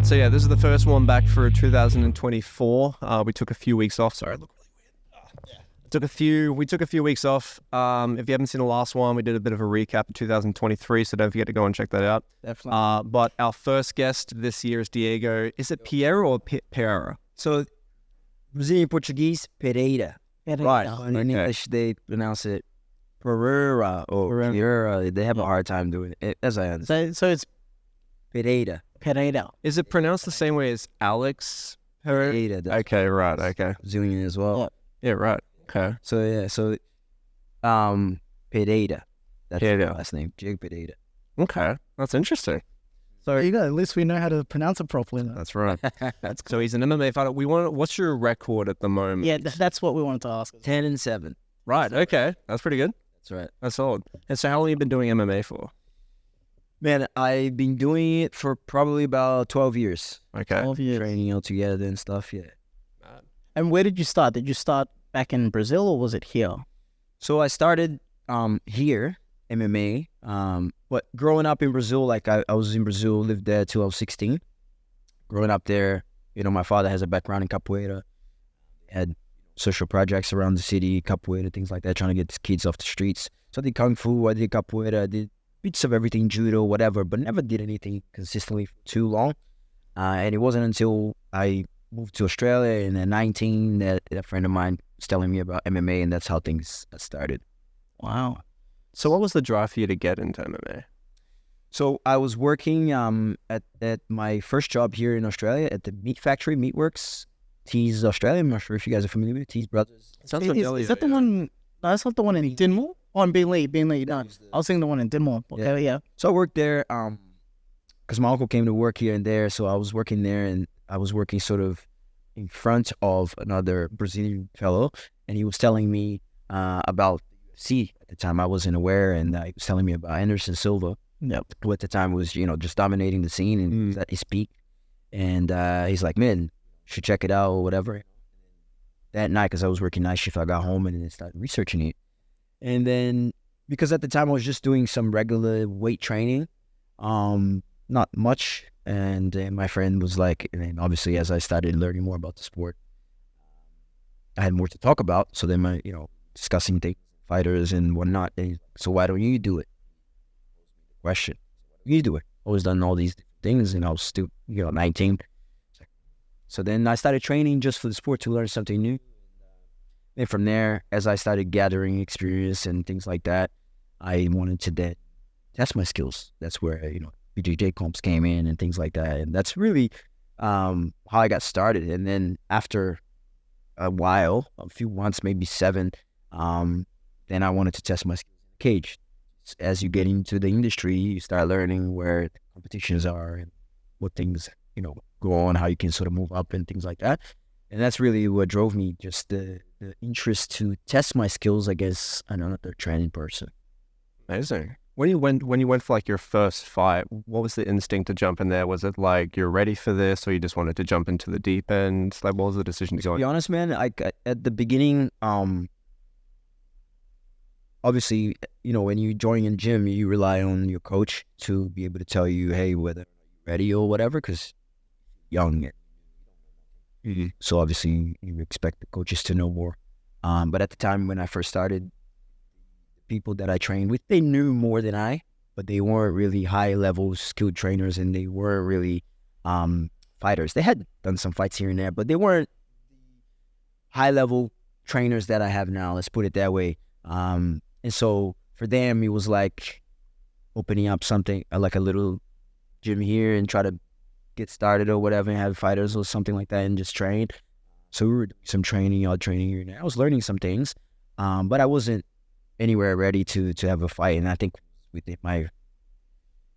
So yeah, this is the first one back for 2024. We took a few weeks off. Sorry, look really weird. We took a few weeks off. If you haven't seen the last one, we did a bit of a recap of 2023, so don't forget to go and check that out. Definitely. But our first guest this year is Diego. Is it Pereira or Pereira? So, Brazilian Portuguese, Pereira. Right. In English, they pronounce it Pereira or Pereira. They have a hard time doing it, as I understand. So it's Pereira. Pereira. Is it pronounced the same way as Alex Pereira? Pereira. That's Okay, right. Okay. Brazilian as well. Yeah, right. Okay. Pereira. That's Pereira. the last name, Jake Pereira. Okay, that's interesting. So there you go. At least we know how to pronounce it properly now. That's right. That's cool. So he's an MMA fighter. What's your record at the moment? Yeah, that's what we wanted to ask. 10-7. Right. Okay. That's pretty good. That's right. That's solid. And so how long have you been doing MMA for? Man, I've been doing it for probably about 12 years. Okay. 12 years. Training all together and stuff, yeah. And where did you start? Did you start back in Brazil or was it here? So I started here, MMA. But growing up in Brazil, like I was in Brazil, lived there till I was 16. Growing up there, my father has a background in capoeira. Had social projects around the city, capoeira, things like that, trying to get kids off the streets. So I did kung fu, I did capoeira, I did bits of everything, judo, whatever, but never did anything consistently for too long. And it wasn't until I moved to Australia and at 19 that a friend of mine was telling me about MMA, and that's how things started. Wow. So what was the drive for you to get into MMA? So I was working at my first job here in Australia at the meat factory, Meatworks, Tees Australia. I'm not sure if you guys are familiar with Tees Brothers. Sounds familiar. Is that the one? No, that's not the one in Dinmore. Oh, in Beenleigh. No, I was thinking the one in Dinmore. Okay, yeah. So I worked there because my uncle came to work here and there. So I was working there, and I was working sort of in front of another Brazilian fellow, and he was telling me about UFC at the time. I wasn't aware, and he was telling me about Anderson Silva, who at the time was just dominating the scene and was at his peak. And he's like, man, you should check it out or whatever. That night, because I was working night shift, I got home and then started researching it. And then, because at the time I was just doing some regular weight training, not much. And my friend was like, and then obviously as I started learning more about the sport, I had more to talk about. So then discussing things, fighters and whatnot. And he's like, so why don't you do it? Question. You do it. Always done all these things, and I was still, 19. So then I started training just for the sport to learn something new. And from there, as I started gathering experience and things like that, I wanted to then test my skills. That's where, BJJ comps came in and things like that. And that's really how I got started. And then after a while, a few months, maybe 7, then I wanted to test my skills in the cage. As you get into the industry, you start learning where the competitions are and what things, go on, how you can sort of move up and things like that. And that's really what drove me, just the interest to test my skills against another training person. Amazing. When you went for like your first fight, what was the instinct to jump in there? Was it like you're ready for this, or you just wanted to jump into the deep end? Like, what was the decision to go? To be honest, man, at the beginning, obviously, when you join in gym, you rely on your coach to be able to tell you, hey, whether you're ready or whatever, because young. So obviously you expect the coaches to know more. But at the time when I first started, the people that I trained with, they knew more than I, but they weren't really high level skilled trainers, and they weren't really fighters. They had done some fights here and there, but they weren't high level trainers that I have now. Let's put it that way. And so for them, it was like opening up something like a little gym here and try to get started or whatever and have fighters or something like that and just train. So we were doing some training, odd training here and there. I was learning some things, but I wasn't anywhere ready to have a fight. And I think within my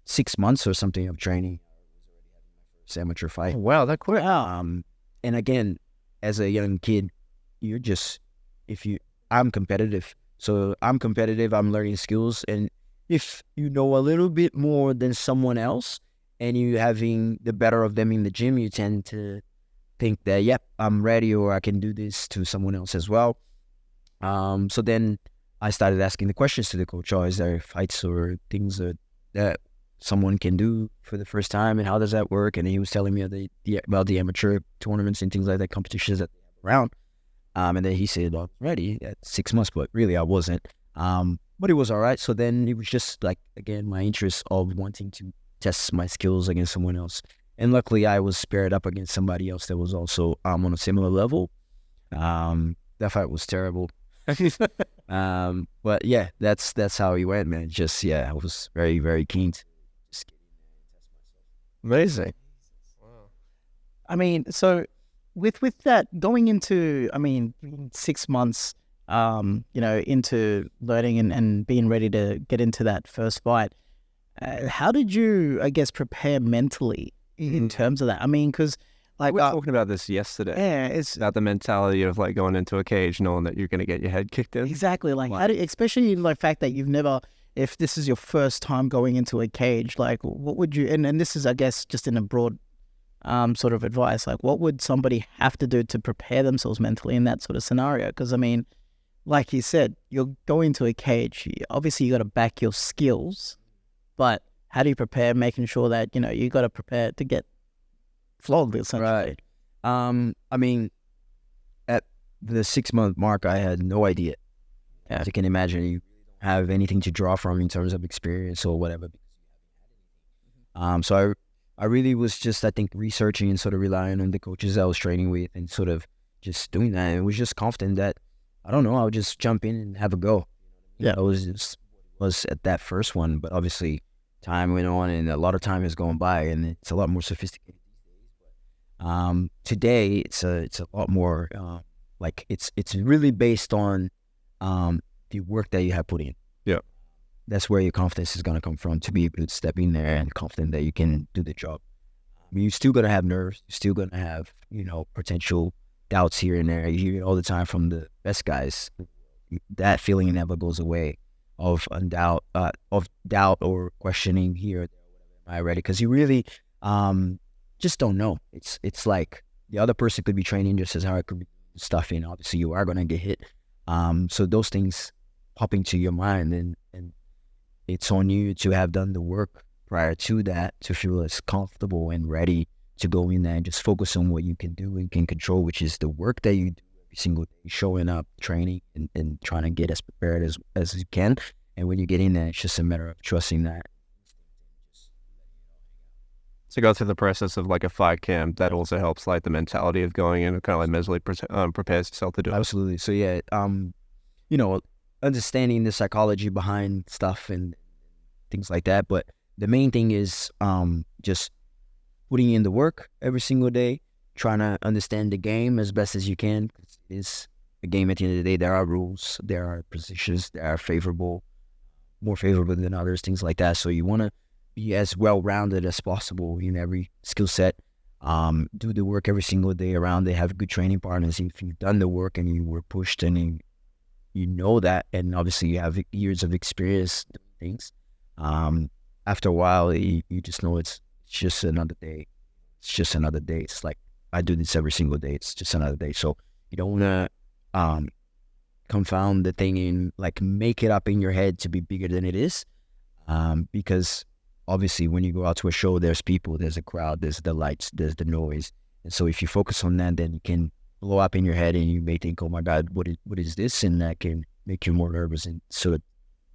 6 months or something of training, I was already having my first amateur fight. Oh, wow, that quick. And again, as a young kid, I'm competitive. So I'm competitive, I'm learning skills. And if you know a little bit more than someone else and you having the better of them in the gym, you tend to think that, yep, I'm ready, or I can do this to someone else as well. So then I started asking the questions to the coach, is there fights or things that someone can do for the first time, and how does that work? And he was telling me about the amateur tournaments and things like that, competitions that they have around. And then he said, "I'm ready at 6 months," but really I wasn't. But it was all right. So then it was just like, again, my interest of wanting to test my skills against someone else. And luckily I was paired up against somebody else that was also on a similar level. That fight was terrible. But yeah, that's how he went, man. Just, yeah, I was very, very keen to just get in there and test myself. Amazing. Wow. I mean, so with that going into, 6 months, into learning and being ready to get into that first fight, how did you, I guess, prepare mentally in terms of that? I mean, because like we were talking about this yesterday. Yeah, it's about the mentality of like going into a cage knowing that you're going to get your head kicked in. exactly like how do, especially in the fact that you've never, if this is your first time going into a cage, like what would you, and this is, I guess, just in a broad sort of advice, like what would somebody have to do to prepare themselves mentally in that sort of scenario? Because I mean, like you said, you're going to a cage. Obviously, you got to back your skills, but how do you prepare? Making sure that you got to prepare to get flogged, essentially. Right. I mean, at the 6 month mark, I had no idea. As you can imagine, you don't have anything to draw from in terms of experience or whatever. So I really was just, I think, researching and sort of relying on the coaches I was training with and sort of just doing that. And was just confident that, I don't know, I would just jump in and have a go. Yeah. It was at that first one, but obviously time went on and a lot of time has gone by and it's a lot more sophisticated these days. Today it's a lot more like it's really based on the work that you have put in. Yeah. That's where your confidence is going to come from, to be able to step in there and confident that you can do the job. I mean, you're still going to have nerves. You're still going to have, potential doubts here and there. You hear it all the time from the best guys. That feeling never goes away of doubt or questioning here. Am I ready? Because you really just don't know. It's like the other person could be training just as hard, could be stuff in. Obviously, you are going to get hit. So those things pop into your mind, and it's on you to have done the work prior to that to feel as comfortable and ready to go in there and just focus on what you can do and can control, which is the work that you do every single day, showing up, training, and trying to get as prepared as you can. And when you get in there, it's just a matter of trusting that. So go through the process of like a fight camp, that also helps like the mentality of going in and kind of like mentally prepares yourself to do it. Absolutely. So yeah, understanding the psychology behind stuff and things like that. But the main thing is just putting in the work every single day, trying to understand the game as best as you can. It is a game at the end of the day. There are rules, there are positions that are more favorable than others, things like that. So you want to be as well-rounded as possible in every skill set. Do the work every single day around it, have good training partners. If you've done the work and you were pushed and you know that, and obviously you have years of experience doing things, after a while, you just know it's just another day. It's just another day. It's like, I do this every single day. It's just another day. So you don't want to confound the thing in, like, make it up in your head to be bigger than it is. Because obviously when you go out to a show, there's people, there's a crowd, there's the lights, there's the noise. And so if you focus on that, then you can blow up in your head and you may think, oh my God, what is this? And that can make you more nervous and sort of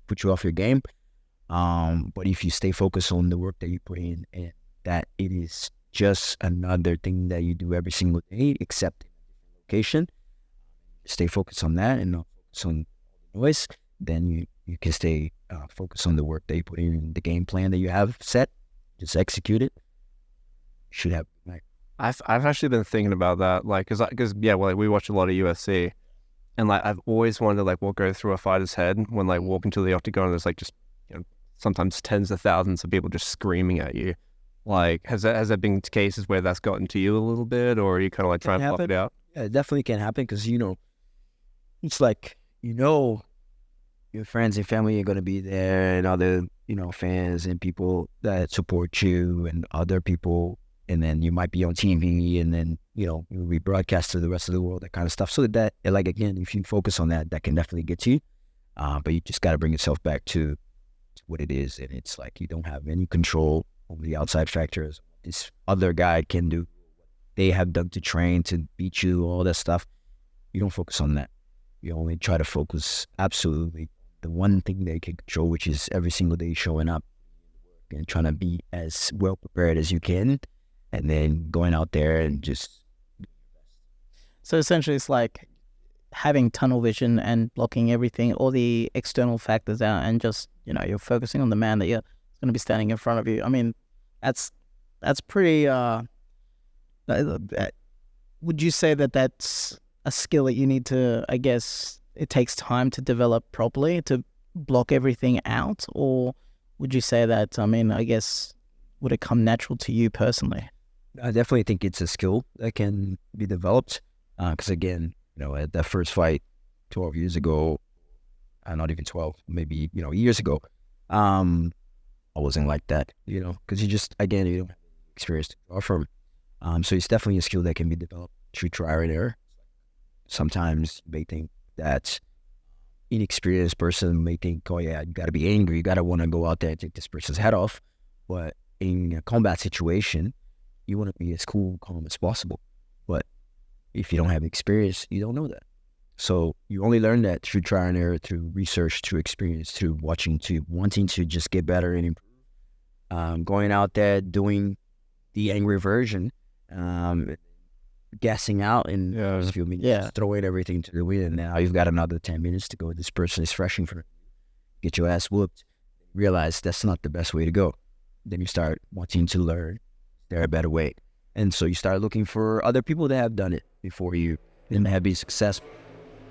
put you off your game. But if you stay focused on the work that you put in, and that it is just another thing that you do every single day, except in a different location, stay focused on that and not focus on the noise, then you can stay focused on the work that you put in, the game plan that you have set, just execute it. You should have a good night. I've actually been thinking about that, like, because we watch a lot of UFC, and like I've always wondered like what goes through a fighter's head when like walking to the octagon and there's like just sometimes tens of thousands of people just screaming at you. Like, has there been cases where that's gotten to you a little bit, or are you kind of like trying to block it out? Yeah, it definitely can happen because it's like your friends and family are going to be there, and other fans and people that support you and other people. And then you might be on TV, and then, you'll be broadcast to the rest of the world, that kind of stuff. So that, like, again, if you focus on that, that can definitely get to you. But you just got to bring yourself back to what it is, and it's like you don't have any control over the outside factors. This other guy can do, they have done to train to beat you, all that stuff. You don't focus on that. You only try to focus absolutely the one thing they can control, which is every single day showing up and trying to be as well prepared as you can, and then going out there and just. So essentially, it's like having tunnel vision and blocking everything, all the external factors out, and just, you're focusing on the man that you're going to be standing in front of you. I mean, that's pretty. Would you say that that's a skill that you need to? I guess it takes time to develop properly to block everything out, or would you say that? I mean, I guess would it come natural to you personally? I definitely think it's a skill that can be developed. Because again, at that first fight 12 years ago, not even 12, maybe, years ago, I wasn't like that, because you just, again, you don't have experience to draw from. So it's definitely a skill that can be developed through trial and error. Sometimes you may think that inexperienced person may think, oh yeah, you got to be angry, you got to want to go out there and take this person's head off. But in a combat situation, you want to be as cool, calm as possible. But if you don't have experience, you don't know that. So you only learn that through trial and error, through research, through experience, through watching, to wanting to just get better and improve. Going out there, doing the angry version, gassing out and throwing everything to the wind. And now you've got another 10 minutes to go. This person is fresh in front of you. Get your ass whooped. Realize that's not the best way to go. Then you start wanting to learn there a better way. And so you start looking for other people that have done it before you and have been successful.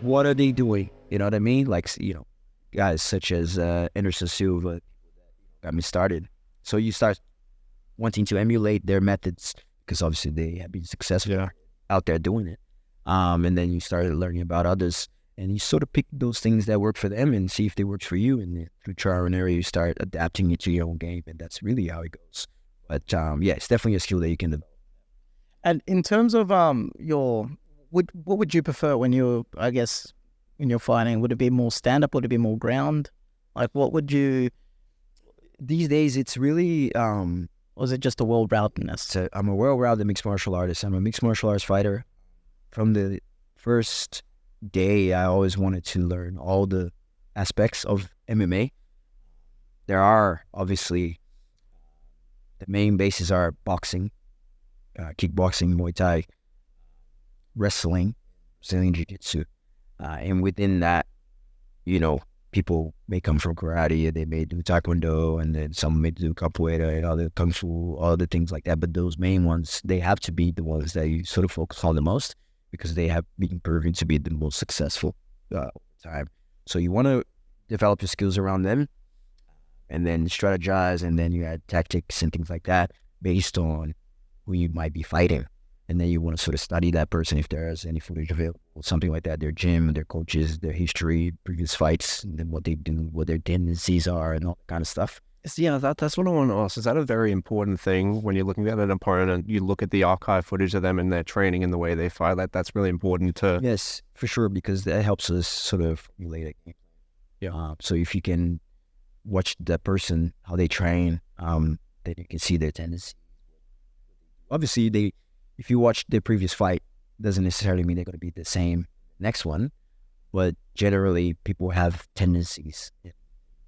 What are they doing? You know what I mean? Like, guys such as Anderson Silva got me started. So you start wanting to emulate their methods because obviously they have been successful out there doing it. And then you started learning about others, and you sort of pick those things that work for them and see if they work for you. And then through trial and error, you start adapting it to your own game, and that's really how it goes. But it's definitely a skill that you can develop. And in terms of what would you prefer when you're fighting? Would it be more stand up? Would it be more ground? Like, what would you? These days, it's really or is it just a well-roundedness? I'm a well-rounded mixed martial artist. I'm a mixed martial arts fighter. From the first day, I always wanted to learn all the aspects of MMA. There are obviously the main bases are boxing, kickboxing, Muay Thai, wrestling, Brazilian Jiu-Jitsu. And within that, people may come from karate, they may do taekwondo, and then some may do capoeira and other kung fu, other things like that. But those main ones, they have to be the ones that you sort of focus on the most because they have been proven to be the most successful over time. So you want to develop your skills around them and then strategize, and then you add tactics and things like that based on who you might be fighting. And then you want to sort of study that person if there is any footage available, something like that, their gym, their coaches, their history, previous fights, and then what they do, what their tendencies are, and all that kind of stuff. Yeah, that's what I want to ask. Is that a very important thing when you're looking at an opponent and you look at the archive footage of them and their training and the way they fight? That's really important to... Yes, for sure, because that helps us sort of relate it. Yeah. So if you can watch that person, how they train, then you can see their tendencies. Obviously, if you watch their previous fight, doesn't necessarily mean they're going to be the same next one, but generally people have tendencies,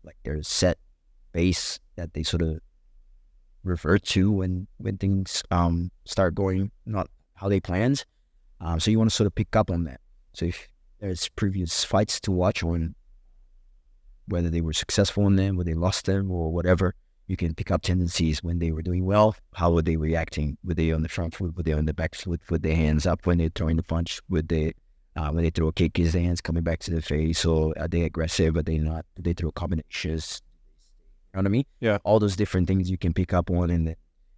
like there's set base that they sort of revert to when things start going not how they planned. So you want to sort of pick up on that. So if there's previous fights to watch on, whether they were successful in them, whether they lost them or whatever, you can pick up tendencies when they were doing well. How were they reacting? Were they on the front foot? Were they on the back foot? With their hands up when they're throwing the punch? Would they, when they throw a kick, is their hands coming back to the face? Or are they aggressive? Are they not? Do they throw combinations? You know what I mean? Yeah. All those different things you can pick up on, and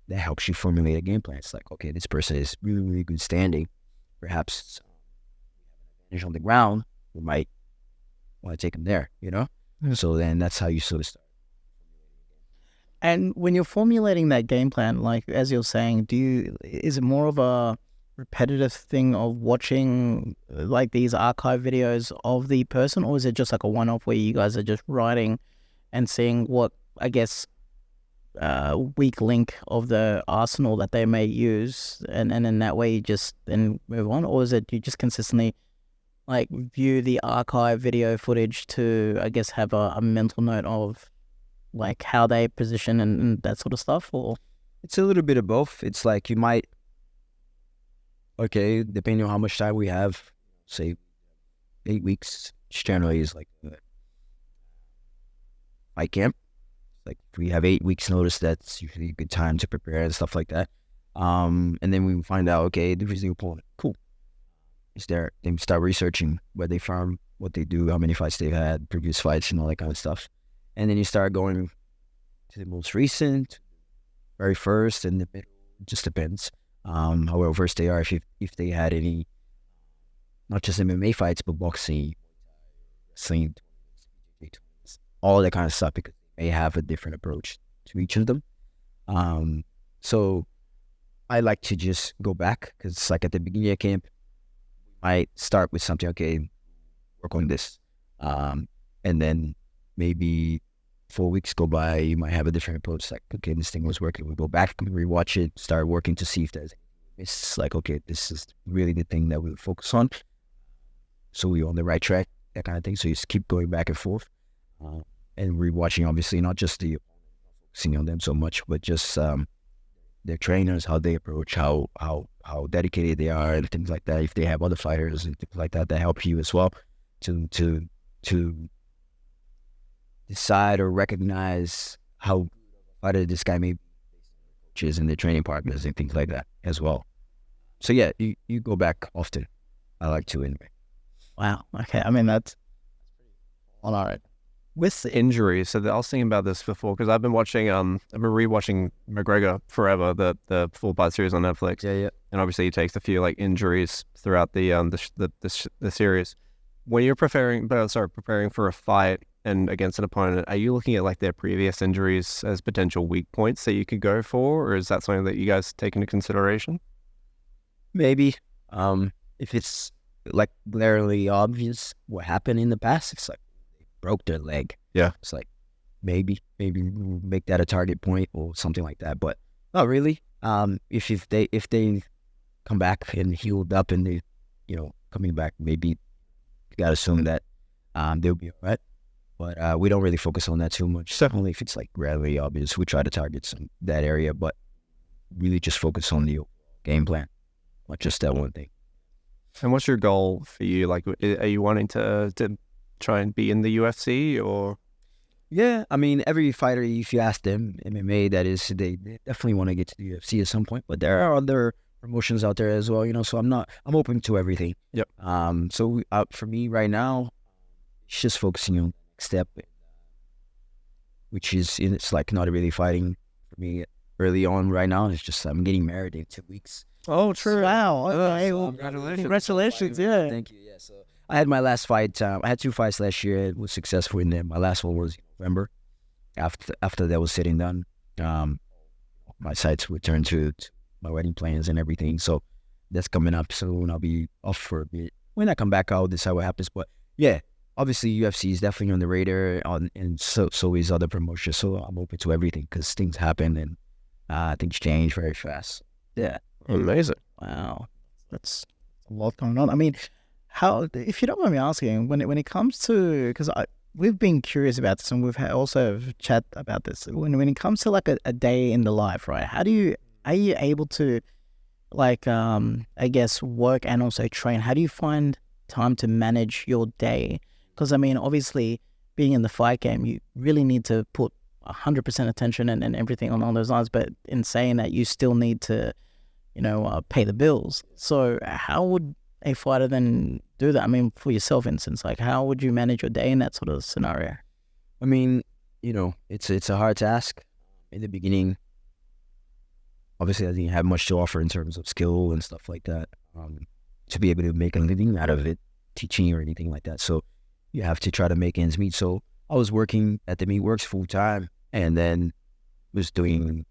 that helps you formulate a game plan. It's like, okay, this person is really, really good standing. Perhaps on the ground, we might want to take them there, Yeah. So then that's how you sort of start. And when you're formulating that game plan, like as you're saying, is it more of a repetitive thing of watching like these archive videos of the person, or is it just like a one-off where you guys are just writing and seeing what I guess, weak link of the arsenal that they may use, and in that way you just then move on, or is it you just consistently like view the archive video footage to, I guess, have a mental note of like how they position and that sort of stuff? Or It's a little bit of both. It's like you might, okay, depending on how much time we have, say 8 weeks, which generally is like fight camp. Like if we have 8 weeks notice, that's usually a good time to prepare and stuff like that. And then we find out, okay, the the opponent, cool. Is there? Then we start researching where they from, what they do, how many fights they've had, previous fights, and all that kind of stuff. And then you start going to the most recent, very first, and the middle. It just depends. How well versed they are. If they had any, not just MMA fights, but boxing, wrestling, all that kind of stuff, because they have a different approach to each of them. So I like to just go back, because it's like at the beginning of camp, I start with something, okay, work on this. And then maybe 4 weeks go by, you might have a different approach. Like, okay, this thing was working. We go back, rewatch it, start working to see if there's, it's like, okay, this is really the thing that we'll focus on. So we're on the right track, that kind of thing. So you just keep going back and forth. And rewatching, obviously, not just the focusing on them so much, but just their trainers, how they approach, how dedicated they are, and things like that. If they have other fighters and things like that help you as well to decide or recognize how fighter this guy may be, which is in their training partners and things like that as well. So yeah, you go back often. I like to anyway. wow, okay, I mean that's all right. With the injuries, so I was thinking about this before, because I've been rewatching McGregor Forever, the full fight series on Netflix. Yeah. And obviously he takes a few like injuries throughout the series. When you're preparing for a fight and against an opponent, are you looking at like their previous injuries as potential weak points that you could go for, or is that something that you guys take into consideration? Maybe. If it's like glaringly obvious what happened in the past, it's like they broke their leg. Yeah. It's like maybe make that a target point or something like that. But not really. If they come back and healed up and they, coming back, maybe you gotta assume that they'll be all right. But we don't really focus on that too much. Certainly if it's like glaringly obvious, we try to target that area, but really just focus on the game plan, not just that one thing. And what's your goal for you? Like, are you wanting to try and be in the UFC or? Yeah, I mean, every fighter, if you ask them, MMA, that is, they definitely want to get to the UFC at some point. But there are other promotions out there as well, So I'm open to everything. Yep. So for me right now, it's just focusing on the next step, which is it's like not really fighting for me early on right now. It's just I'm getting married in 2 weeks. Oh, true. Wow. Okay. Well, Congratulations. congratulations. Yeah. Thank you. Yeah. So I had my last fight. I had 2 fights last year. It was successful in them. My last one was in November. After that was said and done, my sights would turn to my wedding plans and everything. So that's coming up soon. I'll be off for a bit. When I come back, I'll decide what happens. But yeah, obviously UFC is definitely on the radar, and so is other promotions. So I'm open to everything because things happen and things change very fast. Yeah. Amazing. Wow. That's a lot going on. I mean, how, if you don't mind me asking, when it comes to, because we've been curious about this and we've also chat about this, when it comes to like a day in the life, right? Are you able to like, I guess work and also train? How do you find time to manage your day? Because I mean, obviously being in the fight game, you really need to put 100% attention and everything on those lines. But in saying that, you still need to, pay the bills. So how would a fighter then do that? I mean, for yourself, instance, like how would you manage your day in that sort of scenario? I mean, it's a hard task in the beginning. Obviously, I didn't have much to offer in terms of skill and stuff like that, to be able to make a living out of it, teaching or anything like that. So you have to try to make ends meet. So I was working at the Meatworks full time, and then was doing.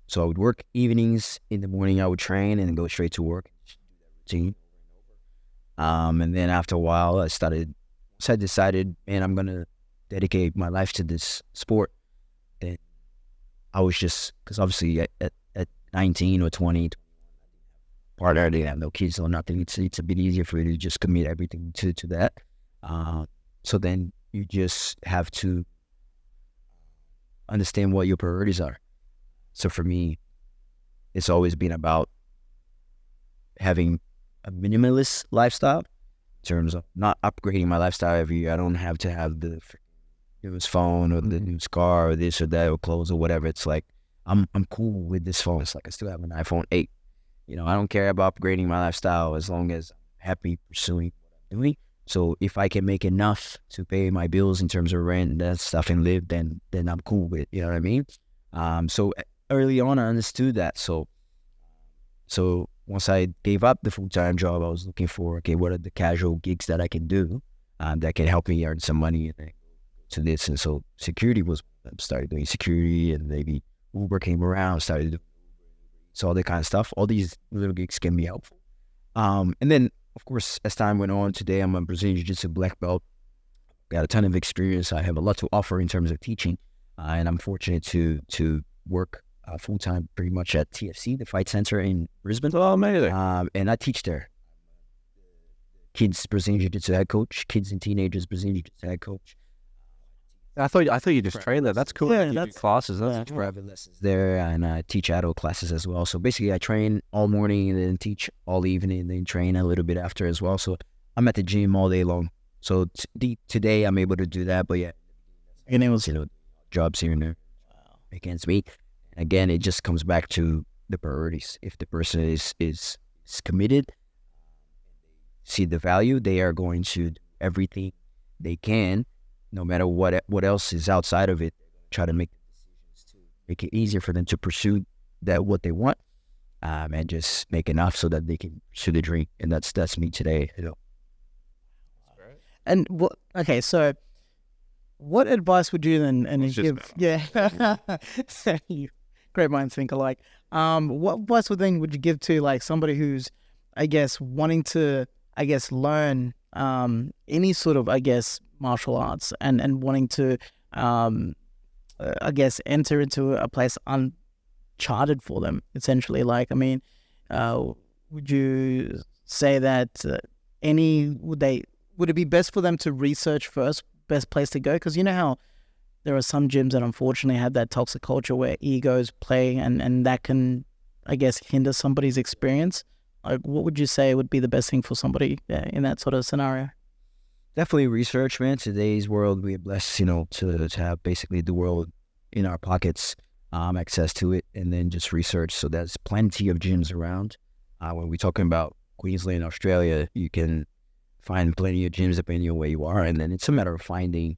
So I would work evenings. In the morning, I would train and then go straight to work. And then after a while, I decided, man, I'm gonna dedicate my life to this sport. I was just, because obviously at 19 or 20, partner, they have no kids or nothing. It's a bit easier for you to just commit everything to that. So then you just have to understand what your priorities are. So for me, it's always been about having a minimalist lifestyle in terms of not upgrading my lifestyle every year. I don't have to have the newest phone or the newest car or this or that or clothes or whatever. It's like I'm cool with this phone. It's like I still have an iPhone 8. I don't care about upgrading my lifestyle as long as I'm happy pursuing what I'm doing. So if I can make enough to pay my bills in terms of rent and that stuff and live, then I'm cool with it. You know what I mean? So early on, I understood that. So once I gave up the full-time job, I was looking for, okay, what are the casual gigs that I can do that can help me earn some money and to this. And so security was, I started doing security, and maybe Uber came around, started doing all that kind of stuff. All these little gigs can be helpful. And then, of course, as time went on, today I'm a Brazilian Jiu-Jitsu black belt. Got a ton of experience. I have a lot to offer in terms of teaching, and I'm fortunate to work full-time pretty much at TFC, the Fight Center in Brisbane. Oh, amazing. And I teach there. Kids Brazilian Jiu-Jitsu head coach, kids and teenagers Brazilian Jiu-Jitsu head coach. I thought you just trained there. That's cool. Yeah, You do that's classes. That's cool. Private lessons there, and I teach adult classes as well. So basically, I train all morning and then teach all evening, and then train a little bit after as well. So I'm at the gym all day long. So today I'm able to do that, but yeah, and it was jobs here and there against me. And again, it just comes back to the priorities. If the person is committed, see the value, they are going to do everything they can. No matter what else is outside of it, try to make decisions to make it easier for them to pursue what they want, and just make enough so that they can pursue the dream. And that's me today. And so what advice would you then give? Yeah, great minds think alike. What advice would you give to like somebody who's, I guess, wanting to, learn any sort of, martial arts and wanting to, enter into a place uncharted for them, essentially? Like, would you say that would it be best for them to research first, best place to go? Because you know how there are some gyms that unfortunately have that toxic culture where egos play and that can, hinder somebody's experience. Like, what would you say would be the best thing for somebody in that sort of scenario? Definitely research, man. Today's world, we are blessed, to have basically the world in our pockets, access to it, and then just research. So there's plenty of gyms around. When we're talking about Queensland, Australia, you can find plenty of gyms depending on where you are. And then it's a matter of finding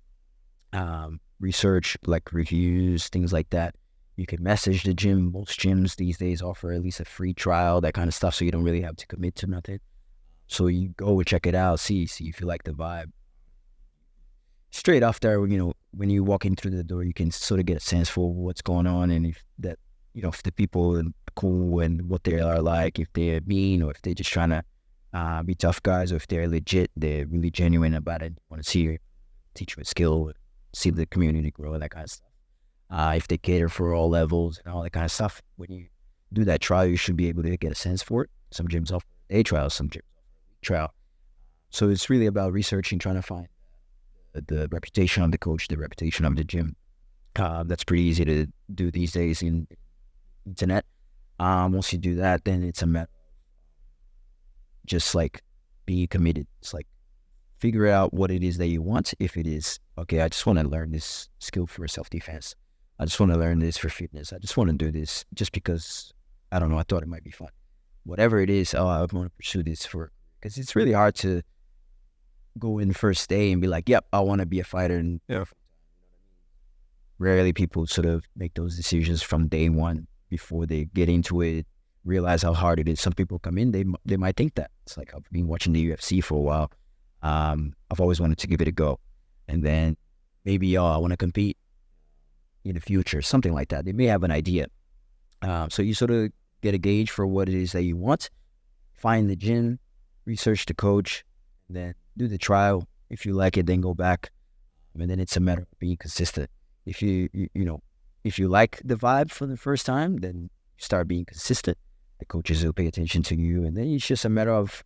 research, like reviews, things like that. You can message the gym. Most gyms these days offer at least a free trial, that kind of stuff, so you don't really have to commit to nothing. So you go and check it out, see if you like the vibe. Straight after, when you walk in through the door, you can sort of get a sense for what's going on, and if the people are cool and what they are like, if they're mean or if they're just trying to be tough guys, or if they're legit, they're really genuine about it, want to see you, teach you a skill, see the community grow, and that kind of stuff. If they cater for all levels and all that kind of stuff, when you do that trial, you should be able to get a sense for it. Some gyms offer day trials, some gyms trial. So it's really about researching, trying to find the reputation of the coach, the reputation of the gym. That's pretty easy to do these days in internet. Once you do that, then it's a matter of just like being committed. It's like figure out what it is that you want. If it is, okay, I just want to learn this skill for self-defense. I just want to learn this for fitness. I just want to do this just because, I don't know, I thought it might be fun. Whatever it is, I want to pursue this because it's really hard to go in first day and be like, yep, I want to be a fighter. And rarely people sort of make those decisions from day one before they get into it, realize how hard it is. Some people come in, they might think that. It's like, I've been watching the UFC for a while. I've always wanted to give it a go. And then maybe, I want to compete in the future, something like that. They may have an idea. So you sort of get a gauge for what it is that you want, find the gym, research the coach, and then do the trial. If you like it, then go back. And then it's a matter of being consistent. If you if you like the vibe for the first time, then you start being consistent. The coaches will pay attention to you, and then it's just a matter of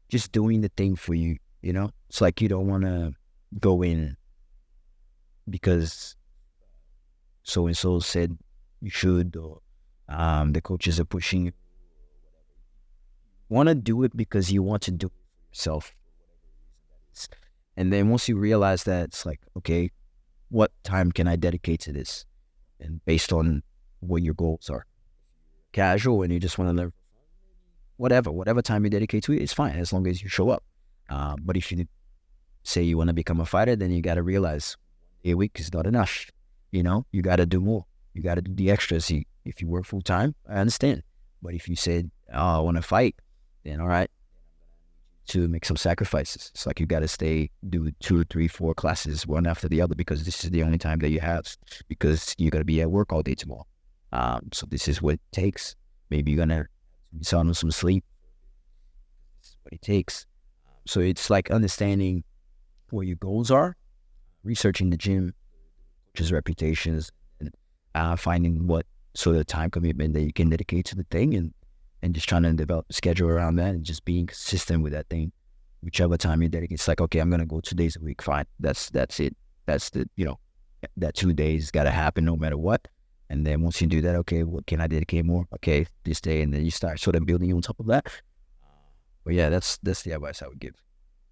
just doing the thing for you. You know, it's like you don't want to go in because so and so said you should, or the coaches are pushing you. Want to do it because you want to do it for yourself. And then once you realize that, it's like, okay, what time can I dedicate to this? And based on what your goals are. Casual and you just want to learn, whatever time you dedicate to it, it's fine as long as you show up. But if you say you want to become a fighter, then you got to realize a week is not enough. You know, you got to do more. You got to do the extras. If you work full time, I understand. But if you said, oh, I want to fight, then all right, to make some sacrifices. It's like you got to do 2, 3, 4 classes one after the other because this is the only time that you have because you're going to be at work all day tomorrow. So this is what it takes. Maybe you're going to miss out on some sleep. This is what it takes. So it's like understanding what your goals are, researching the gym, just reputations, and finding what sort of time commitment that you can dedicate to the thing and just trying to develop a schedule around that and just being consistent with that thing. Whichever time you dedicate, it's like, okay, I'm going to go 2 days a week. Fine. That's it. That's the, that 2 days got to happen no matter what. And then once you do that, okay, what can I dedicate more? Okay, this day. And then you start sort of building on top of that. But yeah, that's the advice I would give.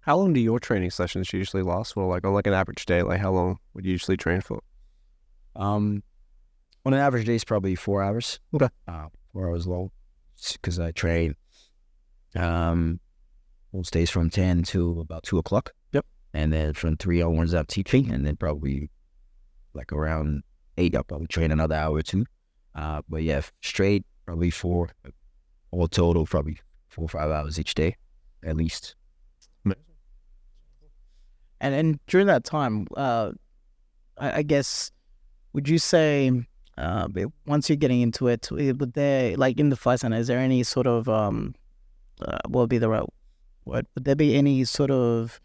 How long do your training sessions usually last for? Like on like an average day, like how long would you usually train for? On an average day, it's probably 4 hours. Okay. 4 hours long. Because I train most days from 10 to about 2 o'clock. Yep. And then from 3 onwards, I'm teaching. And then probably like around 8, I'll probably train another hour or 2. But yeah, straight, probably 4. All total, probably 4 or 5 hours each day, at least. And during that time, I guess, would you say, once you're getting into it, would there, like in the fight center, is there any sort of, what would be the right word? Would there be any sort of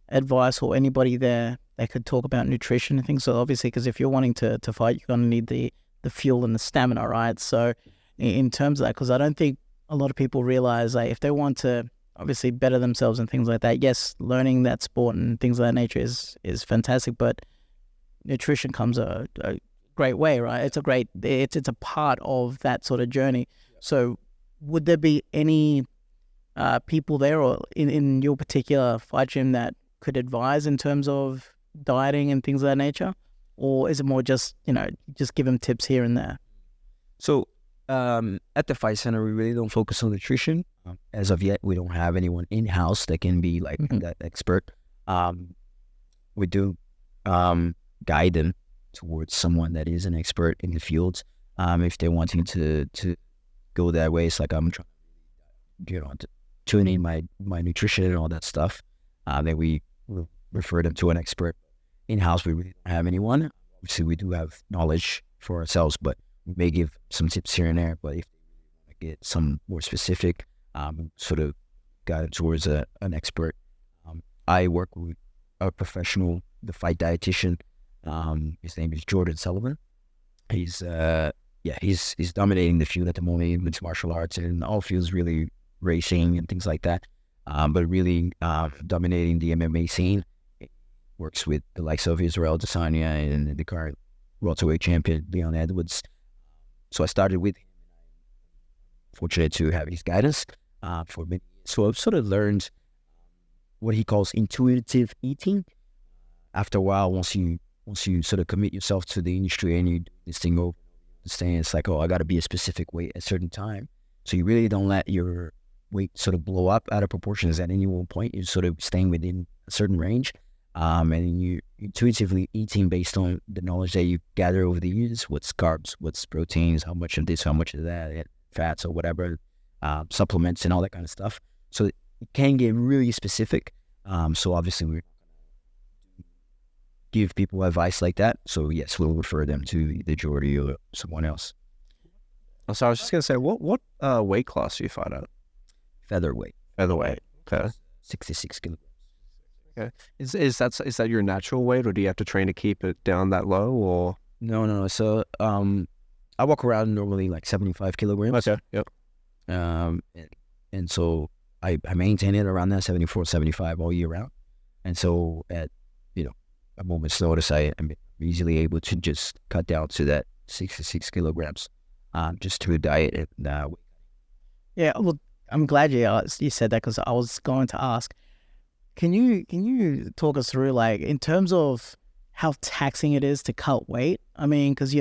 advice or anybody there that could talk about nutrition and things? So obviously, because if you're wanting to fight, you're going to need the fuel and the stamina, right? So in terms of that, because I don't think a lot of people realize, like, if they want to obviously better themselves and things like that, yes, learning that sport and things of that nature is fantastic, but nutrition comes a great way, right? It's a part of that sort of journey. So would there be any people there or in your particular fight gym that could advise in terms of dieting and things of that nature? Or is it more just, just give them tips here and there? So at the fight center, we really don't focus on nutrition. As of yet, we don't have anyone in-house that can be like that expert. We do guide them towards someone that is an expert in the field. If they're wanting to go that way, it's like I'm trying, to tune in my nutrition and all that stuff. Then we refer them to an expert. In-house, we really don't have anyone. Obviously, we do have knowledge for ourselves, but we may give some tips here and there. But if they get some more specific, sort of guide towards an expert. I work with a professional, the fight dietitian. His name is Jordan Sullivan. He's dominating the field at the moment in mixed martial arts and all fields, really racing and things like that. But really dominating the MMA scene. Works with the likes of Israel Adesanya and the current welterweight champion Leon Edwards. So I started with him. Fortunate to have his guidance for many years. So I've sort of learned what he calls intuitive eating. After a while, once you sort of commit yourself to the industry and you do this thing over, understand it's like, I got to be a specific weight at a certain time. So you really don't let your weight sort of blow up out of proportions at any one point. You're sort of staying within a certain range. And you intuitively eating based on the knowledge that you gather over the years, what's carbs, what's proteins, how much of this, how much of that, fats or whatever, supplements and all that kind of stuff. So it can get really specific. So obviously we give people advice like that. So yes, we'll refer them to either Jordy or someone else. So I was just going to say, what weight class do you fight at? Featherweight. Featherweight. Okay. 66 kilograms. Okay. Is that your natural weight, or do you have to train to keep it down that low, or? No. So I walk around normally like 75 kilograms. Okay. Yep. Um, and, and so I maintain it around that 74, 75 all year round. And so at, a moment's notice, I'm easily able to just cut down to that 66 kilograms, just through diet and Yeah, well, I'm glad you said that because I was going to ask. Can you talk us through, like, in terms of how taxing it is to cut weight? I mean, because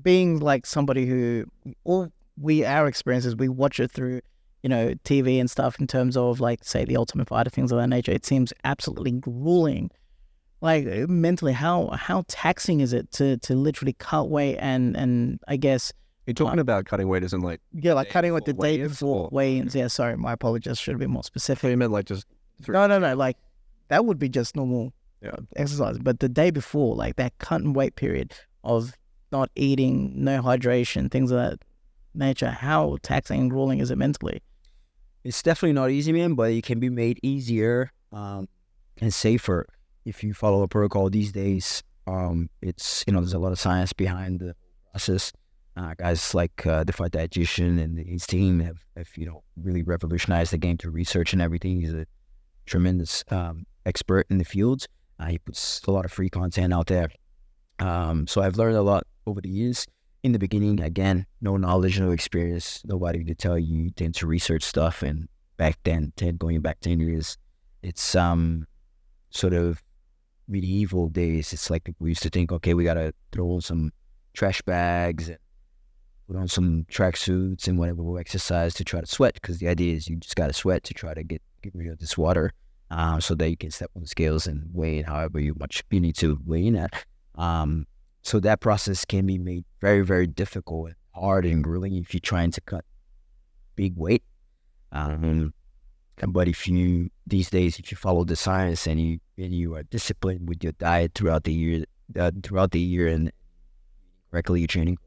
being like somebody who our experiences, we watch it through TV and stuff, in terms of, like, say, The Ultimate Fighter, things of that nature. It seems absolutely grueling. Like, mentally, how taxing is it to literally cut weight and I guess. You're talking about cutting weight, isn't like Yeah, like cutting with the day weigh-ins before or- weigh-ins. Yeah, sorry, my apologies. Should have been more So specific. you meant like just No, like that would be just normal Yeah. exercise. But the day before, like that cut and wait period of not eating, no hydration, things of that nature, how taxing and grueling is it mentally? It's definitely not easy, man, but it can be made easier and safer if you follow a protocol these days. It's there's a lot of science behind the process. Guys like the Fight Dietitian and his team have really revolutionized the game through research and everything. He's a tremendous expert in the field. He puts a lot of free content out there. So I've learned a lot over the years. In the beginning, again, no knowledge, no experience, nobody to tell you. You tend to research stuff, and back then, going back 10 years, it's sort of medieval days. It's like people used to think, okay, we got to throw on some trash bags and put on some tracksuits and whatever, we'll exercise to try to sweat, because the idea is you just got to sweat to try to get rid of this water, so that you can step on the scales and weigh in however much you need to weigh in at. So that process can be made very, very difficult and hard and grueling if you're trying to cut big weight. But these days, if you follow the science and you are disciplined with your diet throughout the year and correctly training,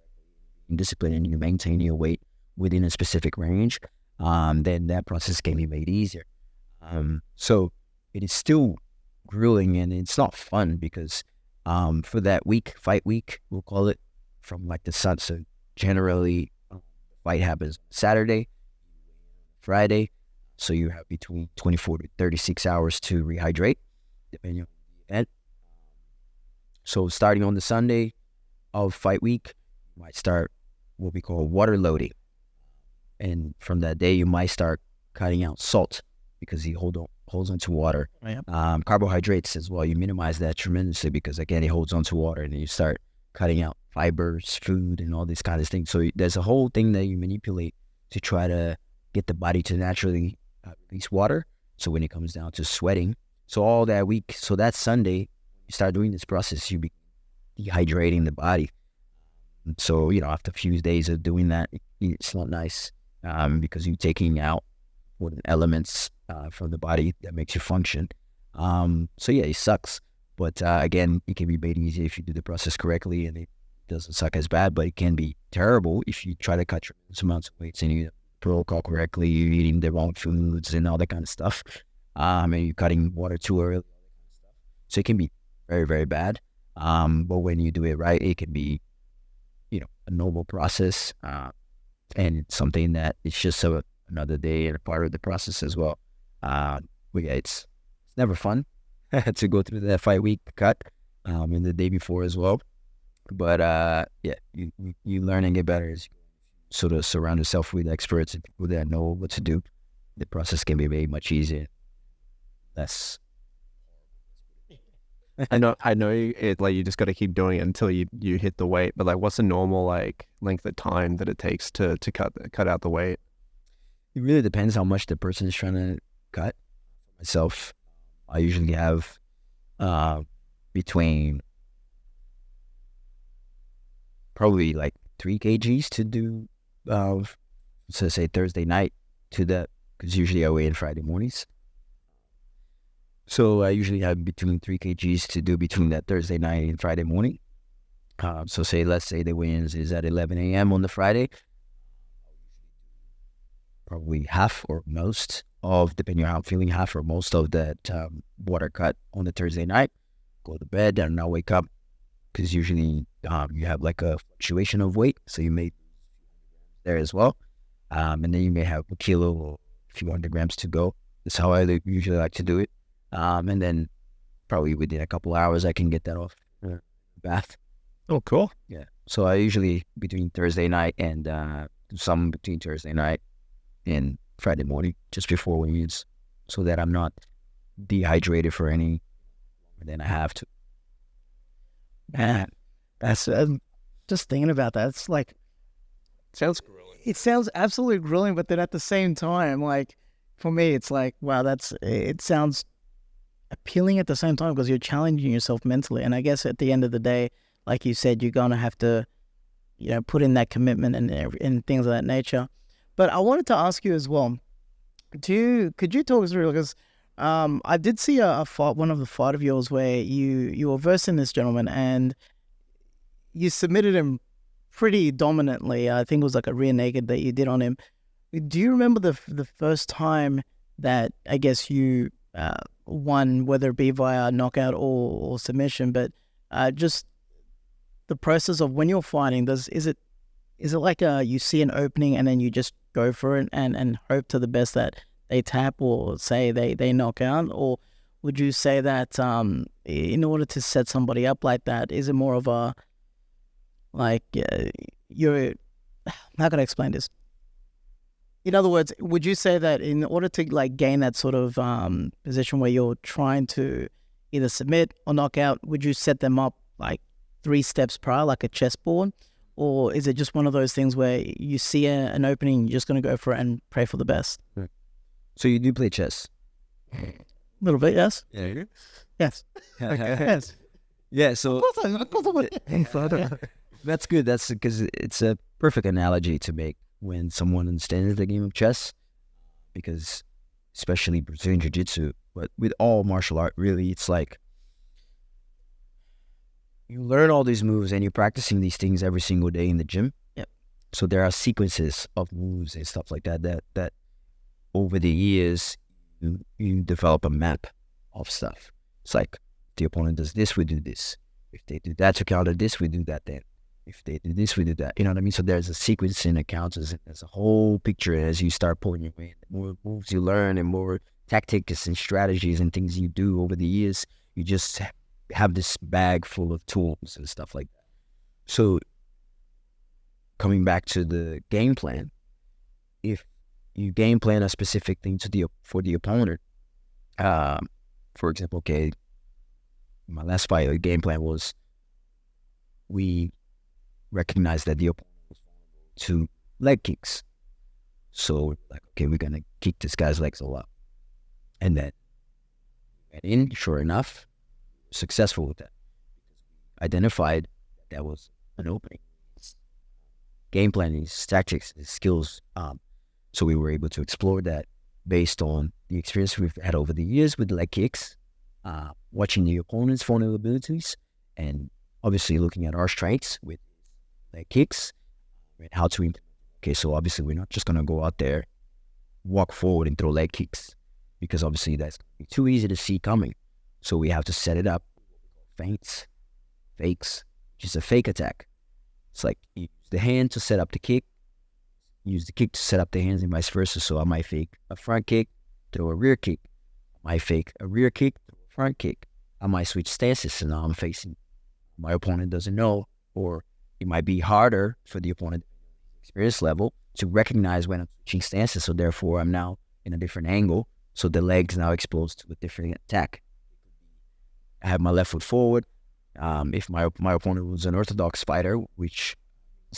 discipline, and you maintain your weight within a specific range, then that process can be made easier. So it is still grueling and it's not fun, because for that fight week, we'll call it, from like the sun. So generally, fight happens Saturday, Friday. So you have between 24 to 36 hours to rehydrate, depending on the event. So starting on the Sunday of fight week, you might start what we call water loading. And from that day, you might start cutting out salt, because he holds onto water. Yep. Carbohydrates as well. You minimize that tremendously, because again, it holds onto water, and then you start cutting out fibers, food, and all these kinds of things. So there's a whole thing that you manipulate to try to get the body to naturally release water. So when it comes down to sweating, so all that week, so that Sunday, you start doing this process, you be dehydrating the body. So, after a few days of doing that, it's not nice, because you're taking out important elements from the body that makes you function. So yeah, it sucks. But again, it can be made easier if you do the process correctly, and it doesn't suck as bad, but it can be terrible if you try to cut tremendous amounts of weights and you protocol correctly, you're eating the wrong foods and all that kind of stuff. And you're cutting water too early. So it can be very, very bad. But when you do it right, it can be, a noble process. And it's something that it's just another day and a part of the process as well. But yeah, it's never fun to go through that fight week cut, and the day before as well. But yeah, you learn and get better as you sort of surround yourself with experts and people that know what to do. The process can be made much easier. Less. I know it, like, you just got to keep doing it until you hit the weight. But like, what's the normal like length of time that it takes to cut out the weight? It really depends how much the person is trying to cut. Myself, I usually have between probably like 3 kgs to do, so say Thursday night to that, because usually I weigh in Friday mornings. So I usually have between 3 kgs to do between that Thursday night and Friday morning. So let's say the weigh-ins is at 11 a.m. on the Friday. Probably half or most of, depending on how I'm feeling, half or most of that water cut on the Thursday night. Go to bed and I'll wake up because usually you have like a fluctuation of weight, so you may there as well, and then you may have a kilo or a few hundred grams to go. That's how I usually like to do it, and then probably within a couple hours I can get that off bath. Oh, cool. Yeah. So I usually between Thursday night and do some between Thursday night and Friday morning, just before weigh-ins, so that I'm not dehydrated for any longer than I have to. Man, that's just thinking about that. It's like Sounds grueling. it sounds absolutely grueling, but then at the same time, like for me, it's like wow, it sounds appealing at the same time because you're challenging yourself mentally. And I guess at the end of the day, like you said, you're gonna have to, put in that commitment and things of that nature. But I wanted to ask you as well. Could you talk us through because I did see a fight, one of the fight of yours where you were versing this gentleman and you submitted him pretty dominantly. I think it was like a rear naked that you did on him. Do you remember the first time that I guess you won, whether it be via knockout or submission, but just the process of when you're fighting, is it like you see an opening and then you just go for it and hope to the best that they tap or say they knock out? Or would you say that in order to set somebody up like that, is it more of a, like, you're, how can I explain this? In other words, would you say that in order to like gain that sort of position where you're trying to either submit or knock out, would you set them up like 3 steps prior, like a chessboard? Or is it just one of those things where you see an opening, you're just going to go for it and pray for the best? So you do play chess? A little bit, yes. Yeah, you do? Yes. Yes. Yeah, so Of course I would. that's good. That's because it's a perfect analogy to make when someone understands the game of chess, because especially Brazilian Jiu-Jitsu, but with all martial art, really, it's like you learn all these moves and you're practicing these things every single day in the gym. Yep. So there are sequences of moves and stuff like that over the years you develop a map of stuff. It's like the opponent does this, we do this. If they do that to counter this, we do that then. If they do this, we do that. You know what I mean? So there's a sequence in the counters and there's a whole picture as you start pulling your way. The more moves you learn and more tactics and strategies and things you do over the years, you just have this bag full of tools and stuff like that. So coming back to the game plan, if you game plan a specific thing for the opponent, for example, okay, my last fight, the game plan was we recognized that the opponent was vulnerable to leg kicks. So like, okay, we're going to kick this guy's legs a lot. And then went in, sure enough, successful with that. Identified that was an opening. Game planning, tactics, skills. So we were able to explore that based on the experience we've had over the years with leg kicks, watching the opponent's vulnerabilities, and obviously looking at our strengths with leg kicks and how to implement. Okay, so obviously we're not just going to go out there, walk forward and throw leg kicks, because obviously that's too easy to see coming. So we have to set it up. Feints, fakes, which is a fake attack. It's like you use the hand to set up the kick, use the kick to set up the hands and vice versa. So I might fake a front kick, throw a rear kick. I might fake a rear kick, throw a front kick. I might switch stances, so now I'm facing my opponent doesn't know, or it might be harder for the opponent experience level to recognize when I'm switching stances. So therefore I'm now in a different angle. So the leg's now exposed to a different attack. I have my left foot forward. If my opponent was an orthodox fighter, which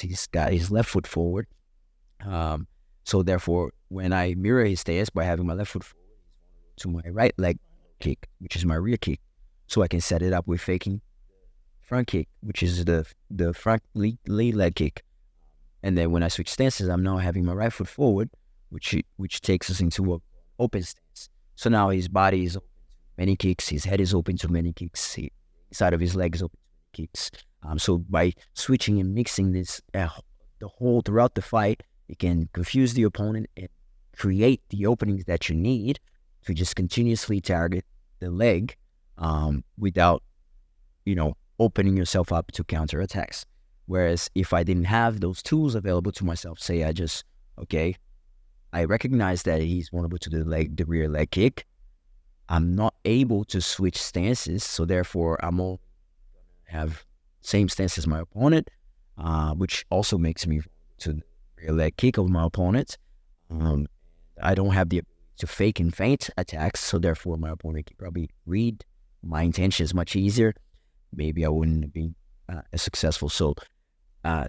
he's got his left foot forward. So therefore, when I mirror his stance by having my left foot forward to my right leg kick, which is my rear kick, so I can set it up with faking front kick, which is the front lead leg kick. And then when I switch stances, I'm now having my right foot forward, which takes us into an open stance. So now his body is open to many kicks, his head is open to many kicks, the side of his leg is open to many kicks. So by switching and mixing this the whole throughout the fight, it can confuse the opponent and create the openings that you need to just continuously target the leg without, opening yourself up to counterattacks. Whereas if I didn't have those tools available to myself, say I just, okay, I recognize that he's vulnerable to the rear leg kick. I'm not able to switch stances, so therefore I'm all have same stance as my opponent, which also makes me to the rear leg kick of my opponent. I don't have the ability to fake and feint attacks, so therefore my opponent can probably read my intentions much easier. Maybe I wouldn't have been as successful. So